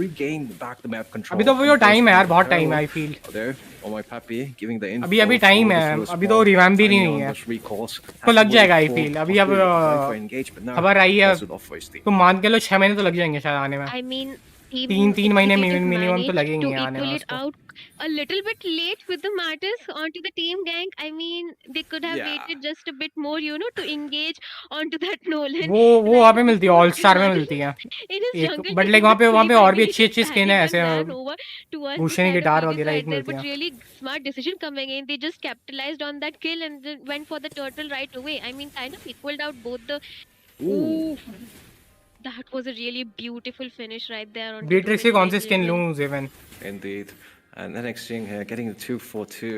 I: regain back the map control.
A: अभी तो वो time है यार, बहुत time है. I feel
I: there on my pappy giving the info.
A: अभी time है. अभी तो रिवैम्प भी नहीं हुई है, तो लग जाएगा. आई फील अभी अब खबर आई है, तुम मान के लो 6 महीने तो लग जाएंगे शायद आने में.
H: I mean, team
A: 3 महीने
H: executive
A: मिनिमम तो
H: managed
A: लगेंगे
H: to
A: आने में
H: equal it
A: उसको.
H: out a little bit late with the martyrs onto the team gang. I mean, they could have
I: Yeah.
H: waited just a bit more, you know, to engage onto that Nolan.
A: वो वहाँ
H: right
A: पे मिलती है,
H: before
A: all star में
H: Martyrs
A: मिलती है
H: in his
A: एक.
H: jungle
A: but
H: team
A: like वहाँ
H: with
A: पे
H: fully
A: और भी
H: binding
A: अच्छी स्किन है
H: panic
A: ऐसे.
H: and ran over towards the
A: Bhushan
H: side of
A: guitar
H: Phoenix
A: वगैरह
H: right
A: एक
H: there.
A: मिलती
H: But
A: है.
H: really smart decision coming in. They just capitalized on that kill and then went for the turtle right away. I mean, kind of equaled out both the. Ooh. That was a really beautiful finish right there on
A: Beatrix की कौन सी skin लूं Ziven?
I: Indeed. And the next thing here, getting the 2-4-2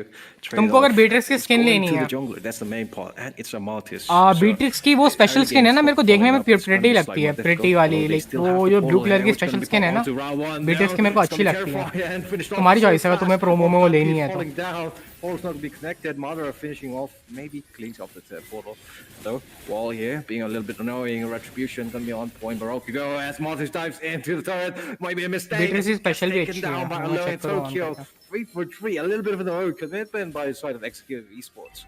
I: trade
A: तुमको अगर
I: off.
A: Beatrix की
I: It's
A: skin
I: going
A: लेनी
I: to
A: है,
I: the jungler. That's the main part. And it's a Martis.
A: Beatrix की वो स्पेशल स्किन है ना, मेरे को देखने में प्रिटी लगती है, प्रिटी वाली. लाइक वो जो ब्लू कलर की स्पेशल स्किन है ना, बीट्रिक्स की मेरे को अच्छी लगती है. तुम्हारी चॉइस है, अगर तुम्हें प्रोमो में वो लेनी है तो.
I: Portal's not to be connected. Mother finishing off, maybe cleans off the portal. So, wall here being a little bit annoying. Retribution gonna be on point. Baroque go as Martis dives into the turret. Might be a mistake.
A: Beatrix की special भी
I: Taken
A: अच्छी
I: down by
A: है.
I: Alone
A: check करो
I: Tokyo. 3 for 3. A little bit of an over commitment by the side of Executive Esports.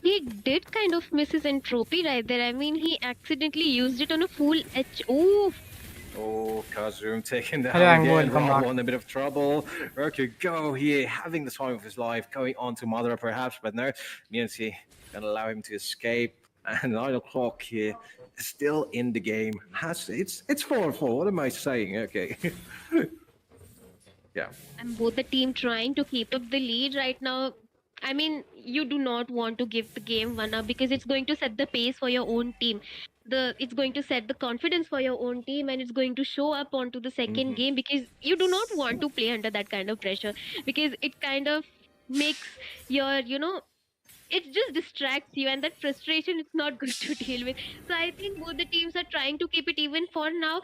H: He did kind of miss his entropy right there. I mean, he accidentally used it on a full H. Oh,
I: Oh, Kazum taking down
A: Hello, Angle,
I: again.
A: welcome back.
I: Robo in a bit of trouble. Urku go here, having the time of his life, going on to Mother perhaps, but no. Mianci gonna allow him to escape. And 9 o'clock here, still in the game. It's 4-4. What am I saying? Okay. Yeah.
H: and both the team trying to keep up the lead right now. I mean, you do not want to give the game one up because it's going to set the pace for your own team. It's going to set the confidence for your own team and it's going to show up onto the 2nd game because you do not want to play under that kind of pressure because it kind of makes your, you know, it just distracts you and that frustration it's not good to deal with. So I think both the teams are trying to keep it even for now.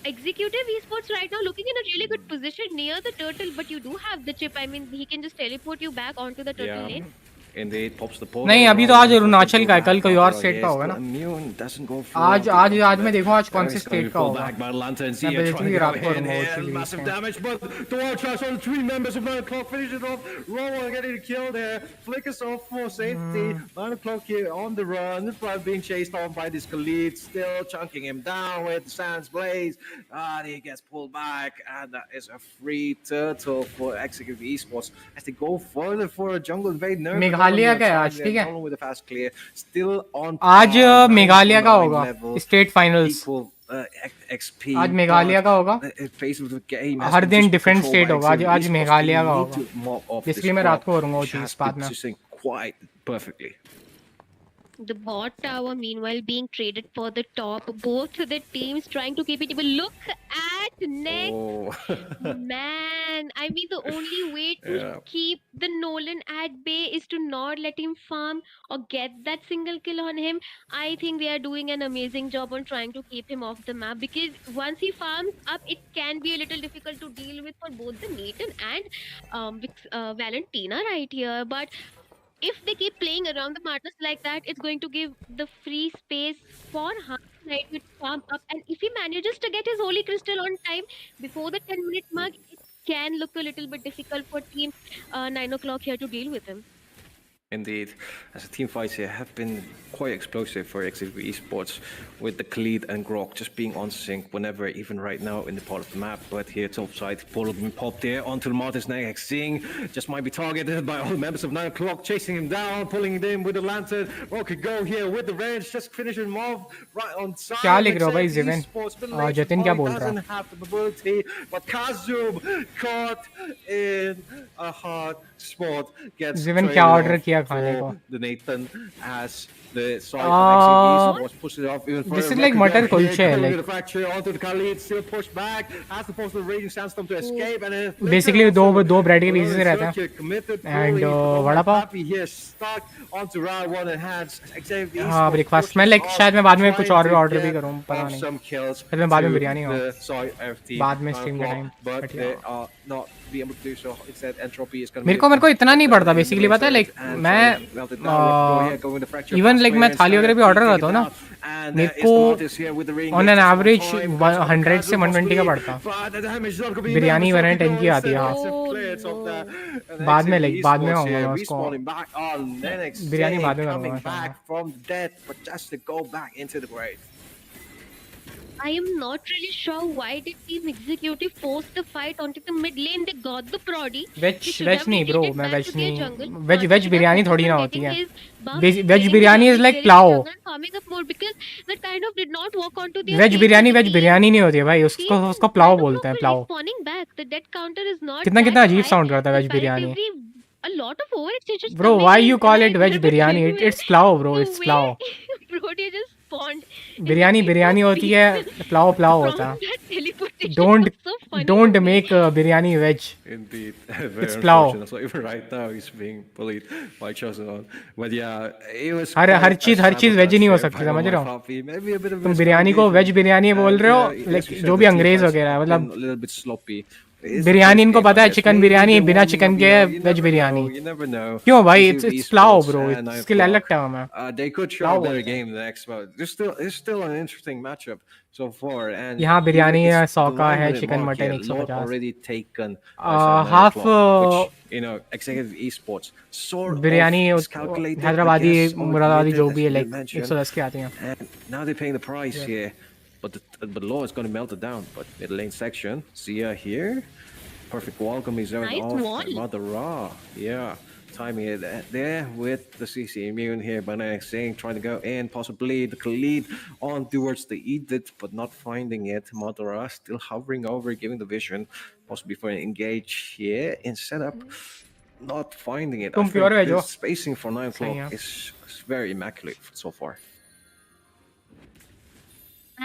H: Executive Esports right now looking in a really good position near the turtle, but you do have the chip. I mean, he can just teleport you back onto the turtle lane.
I: Indeed, pops the portal.
A: नहीं, अभी तो आज अरुणाचल का है, कल कोई और state का होगा ना.
I: Immune doesn't go for
A: आज मैं देखूं आज कौन से स्टेट का होगा.
I: back by Lantern.
A: मैं बेसिकली रात को
I: And
A: करूंगा
I: here, massive damage, but the wall charge on 3 members of 9 o'clock finishes it off. Rowan getting killed there. Flickers off for safety. 9 o'clock here on the run. Being chased on by this Khalid, still chunking him down with the Sands Blaze. And he gets pulled back, and that is a free turtle for Executive Esports as they go further for a jungle invade.
A: Meghalaya का है आज, ठीक है.
I: With a fast clear, still on
A: आज
I: par,
A: Meghalaya का
I: 9
A: होगा
I: level,
A: state finals.
I: equal XP.
A: आज मेघालय का होगा. हर दिन डिफरेंट स्टेट होगा. आज मेघालय का होगा, इसलिए मैं रात को करूंगा वो चीज बाद में.
I: Quite perfectly.
H: The bot tower, meanwhile, being traded for the top. Both the teams trying to keep it even. Look at next.
I: Oh.
H: Man, I mean, the only way to
I: Yeah.
H: keep the Nolan at bay is to not let him farm or get that single kill on him. I think they are doing an amazing job on trying to keep him off the map because once he farms up, it can be a little difficult to deal with for both the Nathan and Valentina right here. But if they keep playing around the Martyrs like that, it's going to give the free space for Han right to farm up. And if he manages to get his Holy Crystal on time before the 10-minute mark, it's can look a little bit difficult for team 9 o'clock here to deal with him.
I: Indeed, as the team fights here have been quite explosive for XCV Esports, with the Khalid and Grok just being on sync whenever, even right now in the part of the map. But here topside, Polo being popped there onto the Martin's neck. Sing just might be targeted by all the members of 9 o'clock, chasing him down, pulling him in with the lantern. Rock could go here with the range, just finishing him off right on time.
A: क्या लिख रहे हो भाई जिवेन? जतिन क्या बोल रहा है?
I: Doesn't have the mobility, but Kazum caught in a hard spot. Gets
A: जिवेन
I: traded
A: क्या
I: off
A: ऑर्डर किया खाने को?
I: for the Nathan as the side of XCV was pushed it off even further.
A: This is like मटर कुलचे है, like
I: The fracture onto the Khalid, still pushed back, has to force the raging sandstorm to escape, and then
A: basically दो bread के pieces रहते हैं and vada pav.
I: here stuck onto round one and hands.
A: हाँ breakfast मैं like शायद मैं बाद में कुछ और ऑर्डर भी करूँ, पता नहीं.
I: Some kills
A: फिर मैं बाद में बिरयानी
I: to
A: खाऊँ.
I: the side of the
A: बाद में stream के time.
I: but they are not be able to do so. Instead, entropy is going to
A: मेरे को इतना नहीं पड़ता basically, पता है like मैं even like मैं थाली वगैरह भी ऑर्डर करता हूँ ना, मेरे को on an average 100 से 120 का पड़ता. बिरयानी 110 की आती है हाफ. बाद में like बाद में आऊँगा मैं उसको, बिरयानी बाद में करूँगा.
H: I am not really sure why did team executive force the fight onto the mid lane. They got the prodi.
A: Veg नहीं ब्रो, मैं वेज नहीं. वेज बिरयानी थोड़ी ना होती है. Veg biryani is like pulao. Veg biryani नहीं होती है भाई, उसको पुलाव बोलते हैं, पुलाव. कितना अजीब साउंड करता है veg biryani.
H: A lot of over exchanges.
A: Bro, why you call it veg biryani? It's pulao, bro. It's pulao.
H: Brody just spawned.
A: Biryani होती है, पुलाव होता है. Don't make biryani veg.
I: Indeed,
A: It's pulao.
I: So even right now he's being bullied by Chosen on. But yeah, it was
A: हर चीज veg नहीं हो सकती, समझ रहे हो? तुम बिरयानी को वेज बिरयानी बोल रहे हो, लाइक जो भी अंग्रेज वगैरह है, मतलब
I: a little bit sloppy.
A: Biryani इनको पता है चिकन बिरयानी बिना चिकन के वेज बिरयानी. क्यों भाई? It's pulao, bro. इसके लिए अलग टर्म है.
I: They could show a better game next, but it's still an interesting matchup so far. And
A: यहाँ बिरयानी 100 का है, chicken mutton 150.
I: already taken
A: half
I: executive esports
A: biryani Hyderabadi Moradabadi जो भी है लाइक 110 की आती हैं.
I: and now they're paying the price here. But Law is going to melt it down. But mid lane section, Zia here, perfect welcome is out off Mother Ra. Yeah, timing it there with the CC immune here. Banana saying trying to go in, possibly the Khalid on towards the Edith, but not finding it. Mother Ra still hovering over, giving the vision, possibly for an engage here in setup. Not finding it. I think the spacing for 9 o'clock is very immaculate so far.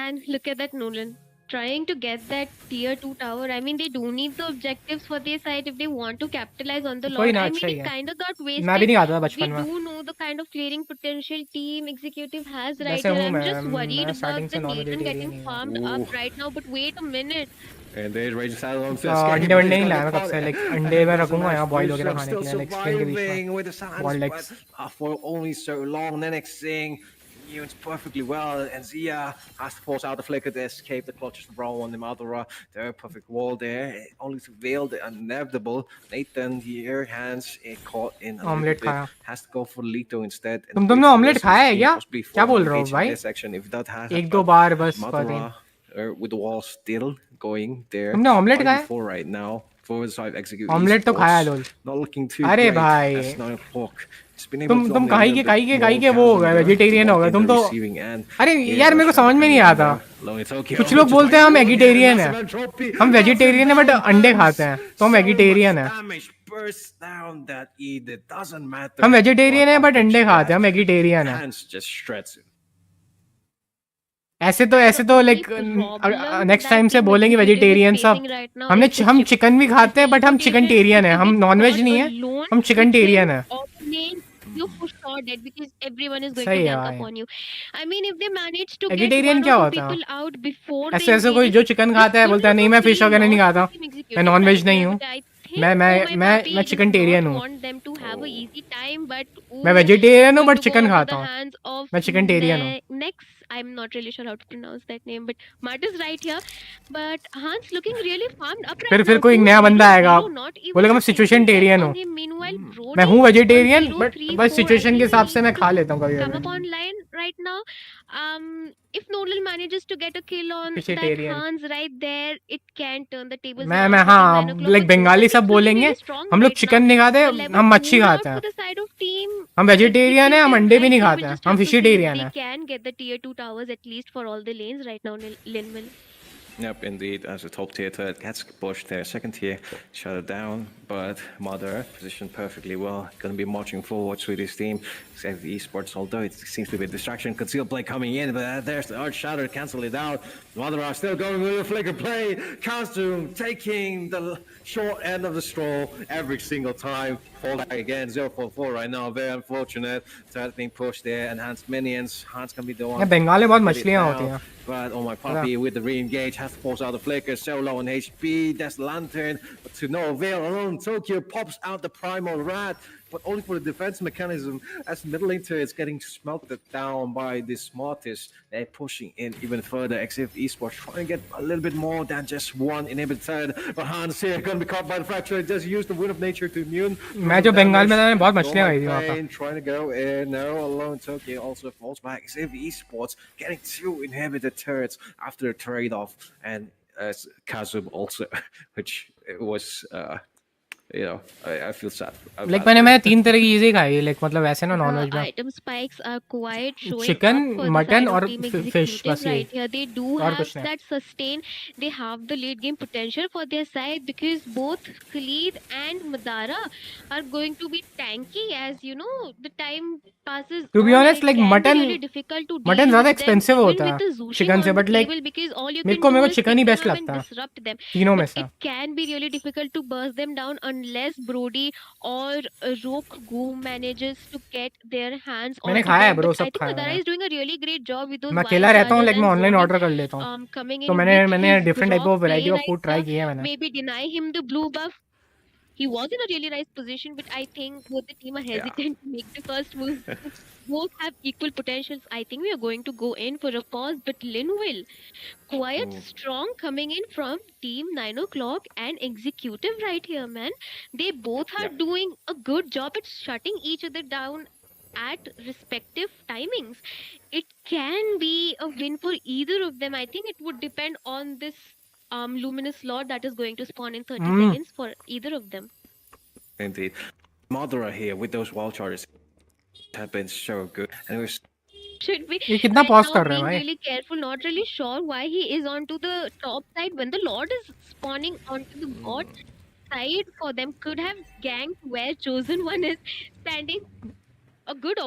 H: And look at that Nolan trying to get that tier 2 tower. I mean, they do need the objectives for their side if they want to capitalize on the Lord. I mean, it kind of got wasted.
A: मैं भी नहीं आता बचपन में.
H: We do know the kind of clearing potential team executive has right here. I'm just worried about the Nathan getting farmed up right now. But wait a minute.
I: And there's Rage Saddle on
A: अंडे वंडे नहीं लाया मैं कब से, like अंडे मैं रखूंगा यहाँ बॉयल वगैरह खाने के लिए, लाइक स्क्रीन के बीच में boil legs.
I: For only so long, then next thing Immune perfectly well, and Zia has to force out the flicker to escape the clutches of Brawl on the Madara. There, perfect wall there, only to veil the inevitable. Nathan here, hands caught in a
A: omelette खाया.
I: Has to go for Lito instead.
A: तुमने omelette खाया है क्या बोल रहे हो भाई? एक दो बार बस
I: Madara with the wall still going there.
A: तुमने omelette खाया?
I: For right now, forward side execute.
A: Omelette तो खाया लोल.
I: Not looking too
A: अरे
I: great.
A: भाई.
I: That's 9 o'clock.
A: तुम कहीं के वो हो गए, वेजिटेरियन हो गए तुम तो. अरे यार मेरे को समझ में नहीं आता. कुछ लोग बोलते हैं हम वेजिटेरियन हैं, हम वेजिटेरियन हैं बट अंडे खाते हैं तो हम वेजिटेरियन हैं. हम वेजिटेरियन हैं बट अंडे खाते हैं, हम वेजिटेरियन हैं. ऐसे तो लाइक नेक्स्ट टाइम से बोलेंगे वेजिटेरियन सब. हम चिकन भी खाते हैं बट हम चिकन टेरियन है, हम नॉन वेज नहीं है, हम चिकन टेरियन है.
H: You for sure dead because everyone is going to gang up on you. I mean, if they manage to get
A: vegetarian क्या होता
H: people out before
A: ऐसे कोई जो चिकन खाता है बोलता है नहीं मैं फिश वगैरह नहीं खाता, मैं नॉन वेज नहीं हूँ, मैं चिकन टेरियन हूँ. मैं वेजिटेरियन हूँ बट चिकन खाता हूँ, मैं चिकन टेरियन हूँ.
H: Next I'm not really sure how to pronounce that name, but Mart is right here. But Hans looking really farmed up right
A: फिर
H: now.
A: कोई नया बंदा आएगा,
H: 2-0, not even
A: बोलेगा
H: a
A: मैं
H: single
A: सिचुएशन
H: death
A: टेरियन
H: on
A: हूँ.
H: him. Meanwhile,
A: मैं
H: Brody
A: हूँ
H: on
A: वेजिटेरियन,
H: 0,
A: बट
H: 3,
A: बस
H: 4. I
A: सिचुएशन के
H: think he
A: हिसाब से
H: needs
A: मैं
H: to
A: खा लेता हूँ कभी
H: come up
A: कभी.
H: online right now. If Nolan manages to get a kill on that
A: vegetarian.
H: Hans right there, it can turn the tables
A: मैं
H: around for Team 9
A: हाँ,
H: o'clock.
A: Like
H: But
A: Bengali
H: Joseph
A: सब
H: is looking
A: बोलेंगे,
H: really strong
A: हम लोग
H: right now.
A: Chicken नहीं खाते,
H: A level
A: हम मच्छी
H: 2
A: खाते
H: out
A: हैं.
H: for the side of Team
A: हम वेजिटेरियन है, हम
H: Executive
A: अंडे भी
H: right
A: नहीं
H: here.
A: खाते
H: We'll
A: हैं,
H: just
A: हम
H: have to see if
A: फिशिटेरियन
H: they
A: है.
H: can get the tier 2 towers at least for all the lanes right now. Linville.
I: Yep, indeed. As a top tier third gets pushed there, second tier shut it down, but Mother positioned perfectly well. Going to be marching forwards with his team. Save the esports, although it seems to be a distraction. Concealed play coming in, but there's the Earth Shatter, cancel it out. Mother are still going with a flicker play. Costume taking the short end of the straw every single time. Fall back again, 0-4 right now. Very unfortunate. Third being pushed there, enhanced minions. Hans can be the one.
A: Bengal में बहुत
I: Get it
A: मछलियाँ होती
I: down.
A: हैं.
I: But oh my puppy with the re-engage has to force out the flicker, so low on HP. That's Lantern, but to no avail. Alone Tokyo pops out the primal rat, but only for the defense mechanism. As middle laner is getting smelted down by the smartest. They're pushing in even further. XF Esports trying to get a little bit more than just one inhibited. But Hans here gonna be caught by the fracture. Just use the wind of nature to immune.
A: मैं जो बंगाल में था, बहुत मछलियाँ खाई थी वहाँ पर.
I: Trying to go in. No, alone Tokyo also falls back. XF Esports getting two inhibited turrets after a trade-off, and Kazum also, which was I feel sad.
A: Like मैंने 3 तरह की चीजें खाई, लाइक मतलब वैसे ना नॉनवेज
H: The
A: में
H: item spikes are quite showing
A: chicken,
H: up for the
A: mutton
H: side of
A: और
H: Team
A: फिश,
H: Executive
A: बस ये.
H: right here. They do
A: और
H: have
A: कुछ नहीं.
H: that sustain. They have the late game potential for their side because both Khalid and Madara are going to be tanky as you know the time passes
A: To be
H: on.
A: honest,
H: It
A: like
H: can
A: mutton
H: be really difficult to
A: mutton
H: deal
A: ज्यादा
H: with them
A: expensive
H: even
A: होता
H: with
A: है
H: the Zushing
A: chicken से,
H: on the
A: but like
H: table because all you
A: मेरे
H: can do
A: को
H: is
A: chicken
H: pick
A: he
H: them
A: best
H: up
A: लगता
H: and
A: है
H: disrupt them.
A: तीनों में
H: But
A: से.
H: it can be really difficult to burst them down unless Brody or Rook Goom manages to get their hands
A: मैंने
H: onto
A: खाया है
H: them.
A: Bro,
H: But
A: सब
H: I think
A: खाया
H: Madara
A: मैंने.
H: is doing a really great job with those
A: मैं
H: wild
A: अकेला रहता हूँ,
H: charges
A: लाइक मैं
H: and
A: ऑनलाइन
H: Zordon
A: ऑर्डर कर लेता हूँ,
H: coming
A: तो
H: in
A: मैंने
H: with
A: मैंने
H: his
A: different type
H: grok
A: of variety
H: play
A: of
H: right
A: food try
H: now.
A: किए हैं मैंने.
H: Maybe deny him the blue buff. He was in a really nice position, but I think both the team are hesitant to make the first move. Both have equal potentials. I think we are going to go in for a pause, but Linville quite strong coming in from Team 9 o'clock and Executive right here, man. They both are doing a good job at shutting each other down at respective timings. It can be a win for either of them. I think it would depend on this luminous lord that is going to spawn in 30 seconds for either of them.
I: Indeed. Madara here with those wild charges have been so good. And we're
H: Should be
A: ये कितना
H: right
A: pause
H: now
A: कर रहे हैं
H: being
A: भाई.
H: really careful. Not really sure why he is onto the top side when the lord is spawning onto the bot side for them. Could have ganked where chosen one is standing. Could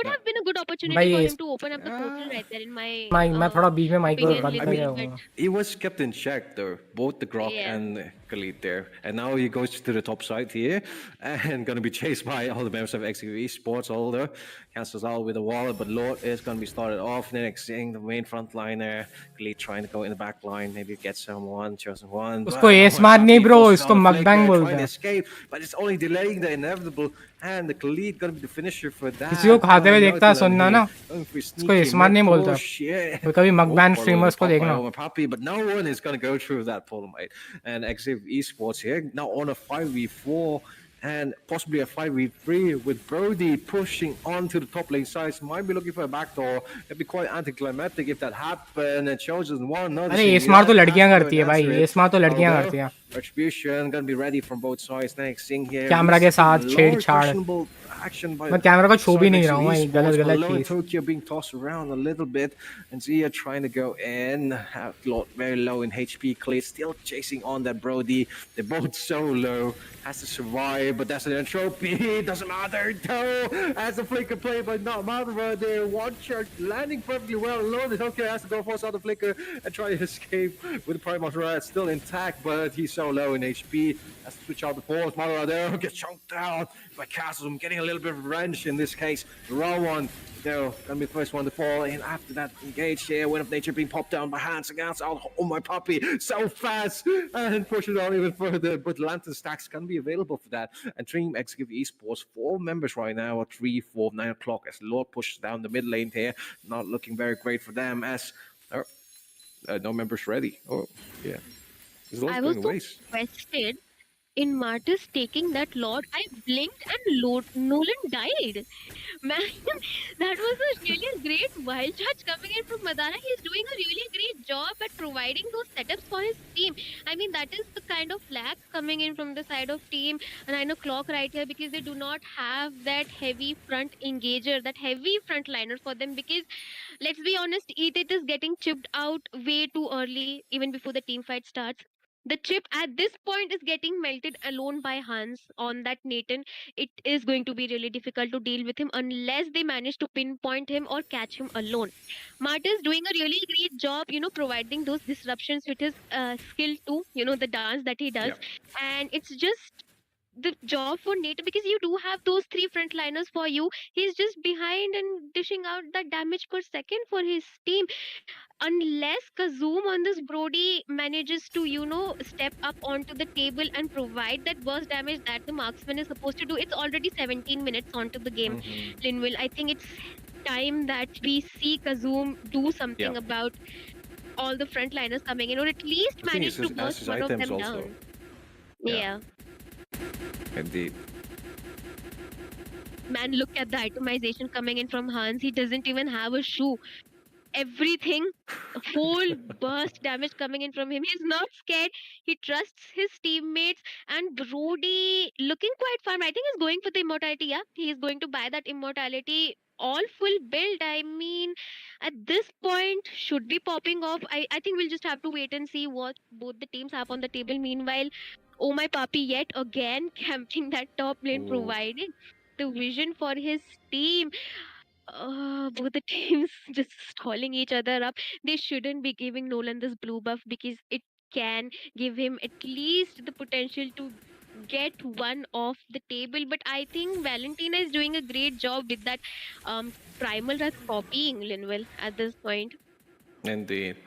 H: have been a good opportunity
A: भाई
H: for
A: ये
H: him to open up the portal right there in my
A: मैं थोड़ा बीच में mic को
H: opinion,
A: बंद कर
H: Linville,
A: गया
H: but
A: हूँ.
I: he was kept in check though, both the Grok
H: yeah.
I: and Khalid there. And now he goes to the top side here and gonna be chased by all the members of XQ Esports, although cancels out with a wallet, but Lord is gonna be started off. Next seeing the main frontliner, Khalid trying to go in the back line, maybe get someone, chosen one.
A: उसको S मार नहीं bro, इसको mukbang बोलते हैं.
I: Escape, but it's only delaying the inevitable, and the Khalid gonna be the finisher for that.
A: किसी को खाते हुए देखता है सुनना ना, इसको स्मार्ट नहीं बोलता. तो कभी मकबैन स्ट्रीमर्स को देखना.
I: But no one is going to go through that problem, mate. And XF Esports here now on a 5v4 and possibly a 5v3 with Brody pushing onto the top lane side. Might be looking for a backdoor. It'd be quite anticlimactic if that happened. And Chosen one.
A: अरे ये smart तो लड़कियां करती है भाई, ये smart तो लड़कियां करती है.
I: Retribution gonna be ready from both sides. Next thing here,
A: camera के साथ छेड़छाड़. मैं कैमरा को छू भी नहीं रहा हूँ भाई, गलत चीज.
I: Tokyo being tossed around a little bit, and Zia trying to go in. Very low in HP. Clay still chasing on that Brody. They're both so low. Has to survive, but that's an entropy. Doesn't matter though. As a flicker play, but not Madara there. One shot landing perfectly well alone. Tokyo has to go force out the flicker and try to escape with the Primal Rat still intact, but he's so low in HP. Has to switch out the force. Madara there gets chunked down. by Chasm, getting a little bit of revenge in this case. Raw one, though, gonna be the first one to fall. And after that, engage here, Wind of Nature being popped down by hands against. Oh, my puppy, so fast! And push it on even further. But Lantern Stacks gonna be available for that. And Dream Execute Esports, 4 members right now, at 3, 4, 9 o'clock, as Lord pushes down the mid lane here. Not looking very great for them, as no members ready. Oh, yeah. This Lord's
H: I was
I: going
H: so
I: waste.
H: invested in Martis taking that Lord. I blinked and Nolan died. Man, that was a really great wild charge coming in from Madara. He's doing a really great job at providing those setups for his team. I mean, that is the kind of lag coming in from the side of team. And I know Clock right here, because they do not have that heavy front engager, that heavy frontliner for them, because let's be honest, Edith is getting chipped out way too early, even before the team fight starts. The chip at this point is getting melted alone by Hans on that Nathan. It is going to be really difficult to deal with him unless they manage to pinpoint him or catch him alone. Marta is doing a really great job, providing those disruptions with his skill too, the dance that he does. And it's just the job for Nathan, because you do have those 3 frontliners for you. He's just behind and dishing out that damage per second for his team. Unless Kazoom on this Brody manages to, step up onto the table and provide that burst damage that the marksman is supposed to do. It's already 17 minutes onto the game, Linville. I think it's time that we see Kazoom do something about all the frontliners coming in, or at least manage to burst one of them down. Yeah.
I: Indeed.
H: Man, look at the itemization coming in from Hans. He doesn't even have a shoe. Everything, whole burst damage coming in from him. He's not scared. He trusts his teammates. And Brody looking quite firm. I think he's going for the immortality. Yeah, he's going to buy that immortality. All full build. I mean, at this point, should be popping off. I think we'll just have to wait and see what both the teams have on the table. Meanwhile, oh my puppy yet again camping that top lane, providing the vision for his team. Both the teams just stalling each other up. They shouldn't be giving Nolan this blue buff, because it can give him at least the potential to get one off the table. But I think Valentina is doing a great job with that primal that's copying Linwell at this point.
I: Indeed.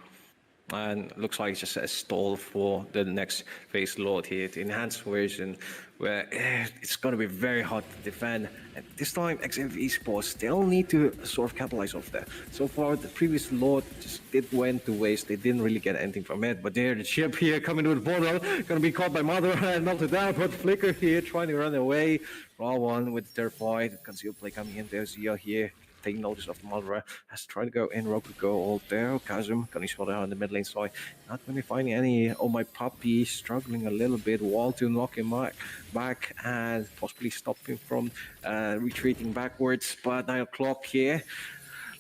I: And looks like it's just a stall for the next phase Lord here, the enhanced version, where it's going to be very hard to defend. And this time, XF Esports still need to sort of capitalize off that. So far, the previous Lord just went to waste. They didn't really get anything from it. But there, the chip here coming with the portal, going to be caught by Mother and melted down. But Flicker here trying to run away. Raw one with the third fight. Concealed play coming in. There's Zia here. Taking notice of the Madara, has tried to go in, Roku go all there. Kazum, gonna spot out on the mid lane side. Not really finding any. Oh, my puppy struggling a little bit. Wall to knock him back and possibly stop him from retreating backwards. But 9 o'clock here.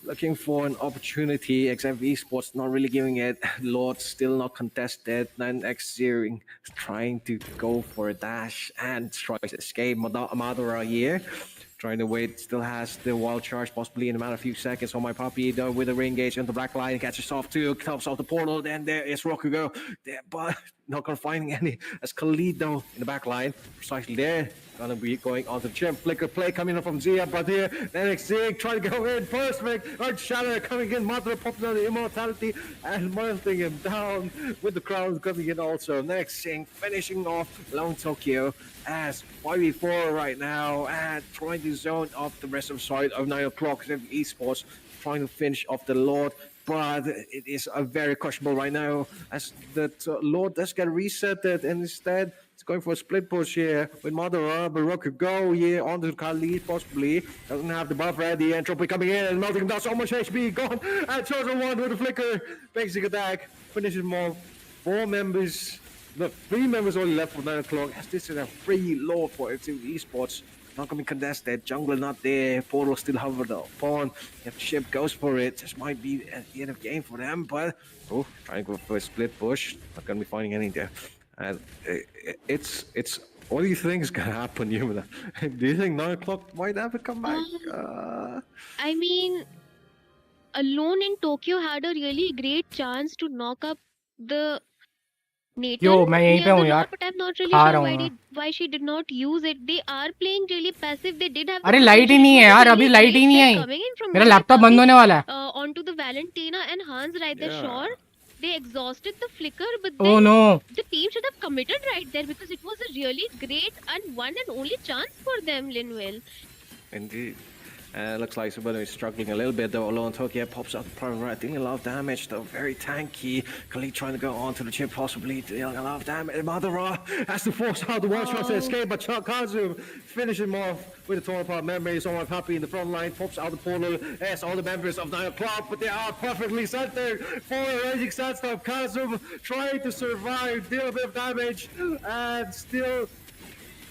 I: Looking for an opportunity. XF Esports not really giving it. Lord still not contested. 9x0 trying to go for a dash and tries to escape. Madara here. Trying to wait, still has the wild charge, possibly in a matter of few seconds. On my puppy, though, with a ring gauge on the black line, catches off too, comes off the portal. Then there is Rokugo, there, but not gonna find any. As Khalid, though, in the back line, precisely there, gonna be going onto the chip. Flicker play coming in from Zia, but here, then Zig trying to go in. First make Earth Shatter coming in, Mother popping on the immortality and melting him down with the crown coming in also. Next thing, finishing off Lone Tokyo as 5v4 right now and trying to zone off the rest of the side of 9 o'clock. Esports trying to finish off the Lord, but it is a very questionable right now as that Lord does get resetted and instead it's going for a split push here with Madara. Baroque could go here onto Khalid possibly. Doesn't have the buff ready. Entropy coming in and melting him down. So much HP gone. And Chosen One with a flicker. Basic attack. Finishes him off. 4 members. The 3 members only left for 9 o'clock. As this is a free Lord for Activity Esports. Not going to be contested. Jungler not there. Portal still hovered upon. If Ship goes for it, this might be at the end of the game for them. But trying to go for a split push. Not going to be finding anything there. And it's. What do you think is going to happen, Yumina? Do you think 9 o'clock might ever come back?
H: I mean, Alone in Tokyo had a really great chance to knock up the Nathan
A: यो मैं यहीं पे
H: near the
A: हूँ यार,
H: lot, but I'm not really
A: खा
H: sure
A: रहा हूँ मैं।
H: why she did not use it. They are playing really passive. They did have the
A: अरे लाइट ही
H: potential. It
A: नहीं है
H: was a
A: यार, अभी
H: really
A: लाइट
H: great
A: ही नहीं
H: pick
A: I.
H: coming in from
A: मेरा
H: Moba
A: लैपटॉप बंद
H: Tabi
A: होने वाला है।
H: onto the Valentina and Hans right there.
I: Yeah.
H: Sure, they exhausted the flicker, but
A: Oh
H: then
A: no.
H: the team should have committed right there because it was a really great and one and only chance for them, Linwell.
I: Indeed. Looks like Ziven is struggling a little bit though. Alone Tokyo pops out the prime right, dealing a lot of damage though. Very tanky. Khalid trying to go onto the chip, possibly dealing a lot of damage. Madara has to force out the one tries to escape, but Kazum finish him off with a torn apart memory. Someone happy in the front line, pops out the portal. As all the members of 9 o'clock, but they are perfectly centered for a raging sandstorm. Kazum trying to survive, deal a bit of damage, and still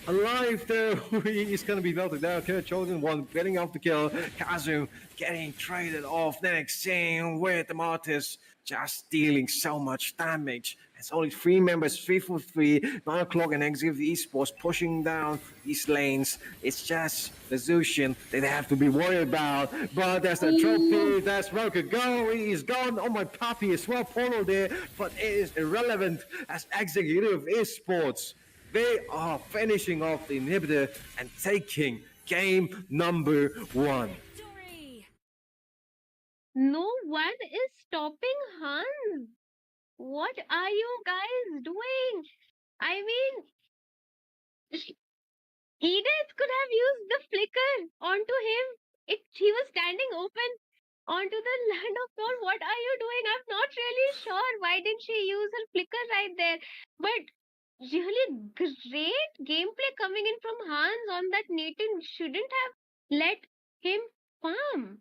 I: alive there. He's gonna be melted down. Chosen one getting off the kill. Kazu getting traded off. Next scene with the Martis just dealing so much damage. It's only 3 members, 3 for 3. 9 o'clock and Executive Esports pushing down these lanes. It's just the Zushin that they have to be worried about. But there's the trophy. That's Roka go. He's gone. Oh, my puppy as well. Polo there. But it is irrelevant as Executive Esports. They are finishing off the inhibitor and taking game number 1.
H: No one is stopping Hans. What are you guys doing? I mean, Edith could have used the flicker onto him. He was standing open onto the land of Thor. What are you doing? I'm not really sure. Why didn't she use her flicker right there? But really great gameplay coming in from Hans on that Nathan. Shouldn't have let him farm.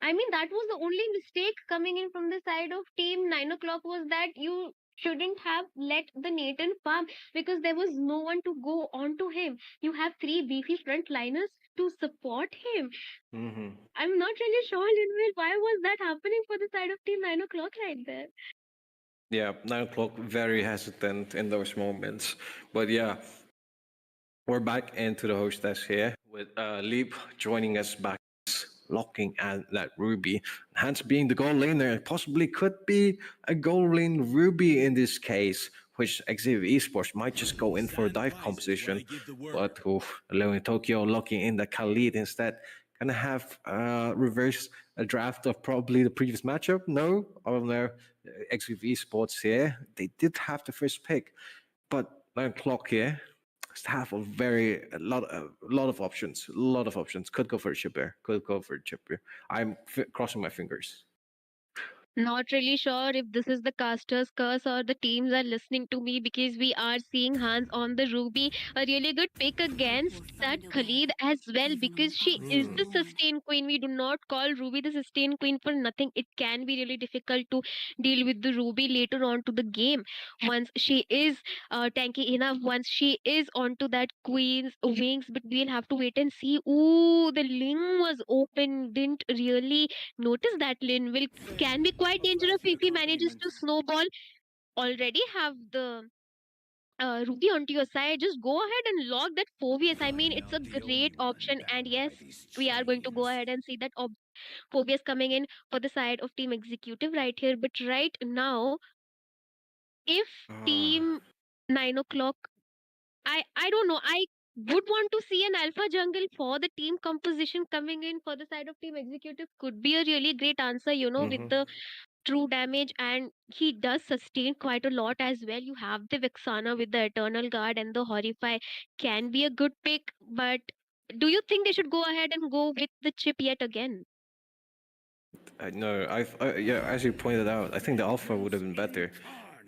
H: I mean, that was the only mistake coming in from the side of team 9 o'clock was that you shouldn't have let the Nathan farm because there was no one to go on to him. You have 3 beefy frontliners to support him.
I: Mm-hmm.
H: I'm not really sure, Linville, why was that happening for the side of team 9 o'clock right there?
I: Yeah, 9 o'clock, very hesitant in those moments. But yeah, we're back into the hostess here with Leap joining us back, locking at that Ruby. Hence being the goal laner, possibly could be a goal lane Ruby in this case, which Exhibit Esports might just go in for a dive composition. But Leon Tokyo locking in the Khalid instead. Gonna have reverse a draft of probably the previous matchup. No, on their Exhibit Esports here. They did have the first pick, but 9 o'clock here have a lot of options. A lot of options. Could go for a chipper. Could go for a chipper. I'm crossing my fingers.
H: Not really sure if this is the caster's curse or the teams are listening to me because we are seeing Hans on the Ruby. A really good pick against that Khalid as well because she is the sustain queen. We do not call Ruby the sustain queen for nothing. It can be really difficult to deal with the Ruby later on to the game. Once she is tanky enough, once she is onto that queen's wings, but we'll have to wait and see. Ooh, the Ling was open. Didn't really notice that Lin will can be quite dangerous if he manages to snowball. Already have the Ruby onto your side. Just go ahead and log that Phobius. I mean, it's a great option. And yes, we are going to go ahead and see that Phobius coming in for the side of Team Executive right here. But right now, if Team 9 o'clock, I don't know. I would want to see an alpha jungle for the team composition coming in for the side of Team Executive. Could be a really great answer, with the true damage, and he does sustain quite a lot as well. You have the Vexana with the Eternal Guard and the Horrify can be a good pick, but do you think they should go ahead and go with the chip yet again?
I: No, yeah, as you pointed out, I think the alpha would have been better.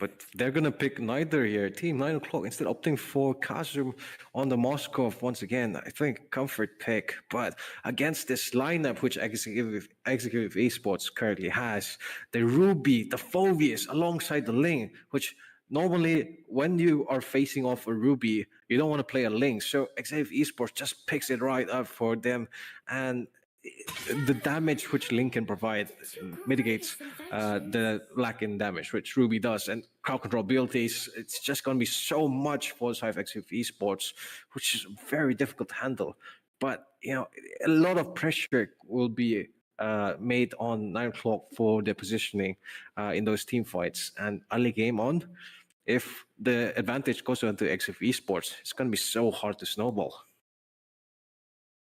I: But they're gonna pick neither here. Team 9 o'clock instead opting for Kazum on the Moskov once again. I think comfort pick, but against this lineup which Executive Esports currently has, the Ruby, the Phobius alongside the Ling, which normally when you are facing off a Ruby, you don't want to play a Ling. So Executive Esports just picks it right up for them, and the damage which Link can provide mitigates the lack in damage, which Ruby does. And crowd control abilities, it's just going to be so much for XF Esports, which is very difficult to handle. But, a lot of pressure will be made on 9 o'clock for their positioning in those team fights. And early game on, if the advantage goes onto XF Esports, it's going to be so hard to snowball.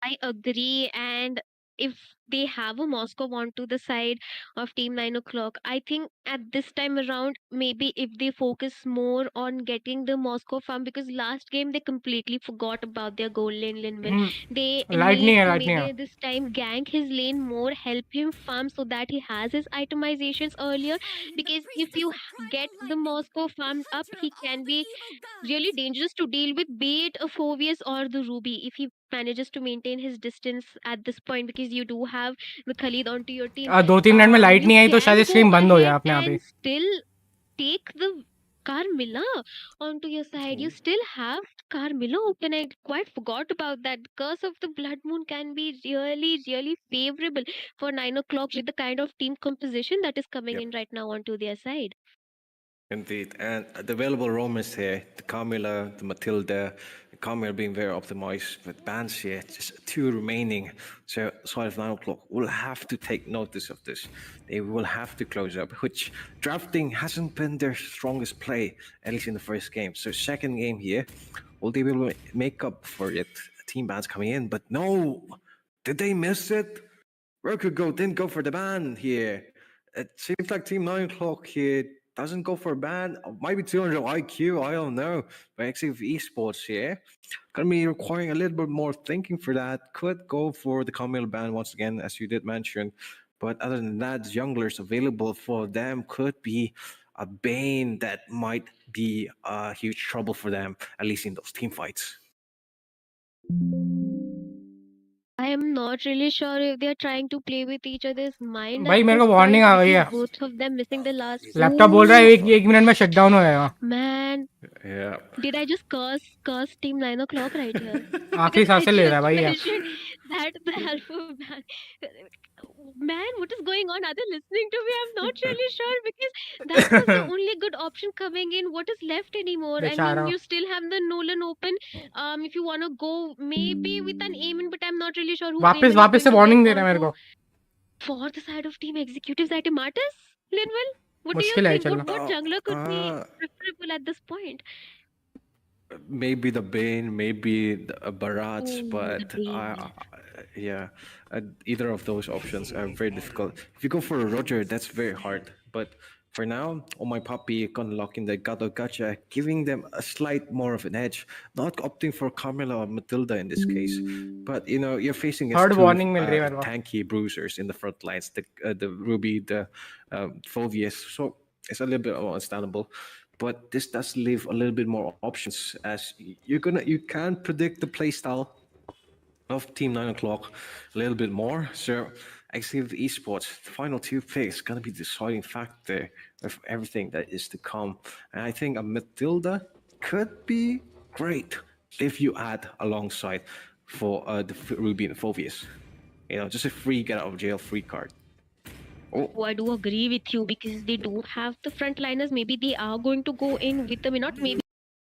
H: I agree. And if they have a Moscow onto the side of Team 9 o'clock, I think at this time around, maybe if they focus more on getting the Moscow farm, because last game they completely forgot about their goal lane Linville. They
A: Lightning
H: need
A: है,
H: to
A: lightning
H: maybe
A: है.
H: this time gank his lane more, help him farm so that he has his itemizations earlier. Because if you get the Moscow farmed up, he can be really dangerous to deal with, be it a Phoveus or the Ruby, if he manages to maintain his distance at this point, because you do have the Khalid onto your team.
A: 2-3 minute में light
H: You
A: नहीं आई तो शायद
H: can go
A: stream बंद हो जाए
H: ahead
A: अपने आप ही.
H: and still take the Carmilla onto your side. You still have Carmilla open. I quite forgot about that. The curse of the Blood Moon can be really, really favorable for 9 o'clock with the kind of team composition that is coming
I: Yep.
H: in right now onto their side.
I: Indeed, and the available Romans here, the Camilla, the Matilda, the Camilla being very optimized, with bans here, just 2 remaining. So, side of 9 o'clock will have to take notice of this. They will have to close up, which drafting hasn't been their strongest play, at least in the first game. So, second game here, will they be able to make up for it? Team bans coming in, but no! Did they miss it? Didn't go for the ban here. It seems like Team 9 o'clock here doesn't go for a ban. Maybe 200 IQ, I don't know. But actually, with esports here, gonna be requiring a little bit more thinking for that. Could go for the Camille ban once again, as you did mention. But other than that, junglers available for them could be a bane that might be a huge trouble for them, at least in those team fights.
H: I am not really sure if they're trying to play with each other's mind
A: भाई
H: at
A: मेरे
H: this
A: को warning
H: point,
A: आ गई
H: because
A: है.
H: both of them missing the last.
A: Laptop बोल रहा है
H: Ooh,
A: 1 minute में shut down हो जाएगा.
H: man,
I: Yeah.
H: did I just curse Team 9 o'clock right here?
A: आखिरी
H: Because I
A: सांसें ले रहा है
H: just
A: भाई ये.
H: mentioned that the alpha man. Man, what is going on? Are they listening to me? I'm not really sure, because that was the only good option coming in. What is left anymore? I
A: बेचारा.
H: mean, you still have the Nolan open. If you want to go maybe with an Amen, but I'm not really sure who
A: वापस
H: Amen is
A: वापस से
H: going to
A: warning
H: get
A: दे रहा है मेरे
H: onto.
A: को.
H: For the side of Team Executives at Martis, Linwell, what do you
A: मुश्किल है
H: think?
A: चलना.
H: What jungler could be preferable at this point?
I: Maybe the Bane, maybe the Barats,
H: Ooh,
I: but
H: the Bane.
I: yeah, either of those options are very difficult. If you go for a Roger, that's very hard. But for now, on my puppy, gonna lock in the Gato Gacha, giving them a slight more of an edge. Not opting for Carmela or Matilda in this case, but you know you're facing against
A: third
I: 2
A: warning मिल रही है मेरे को.
I: tanky bruisers in the front lines, the Ruby, the Phoveus. So it's a little bit understandable. But this does leave a little bit more options, as you can predict the playstyle of Team 9 o'clock a little bit more. So actually with esports, the final 2 picks gonna be the deciding factor of everything that is to come. And I think a Matilda could be great if you add alongside for the Ruby and Phoveus. You know, just a free get out of jail free card.
H: Oh, I do agree with you, because they do have the frontliners. Maybe they are going to go in with them, not maybe.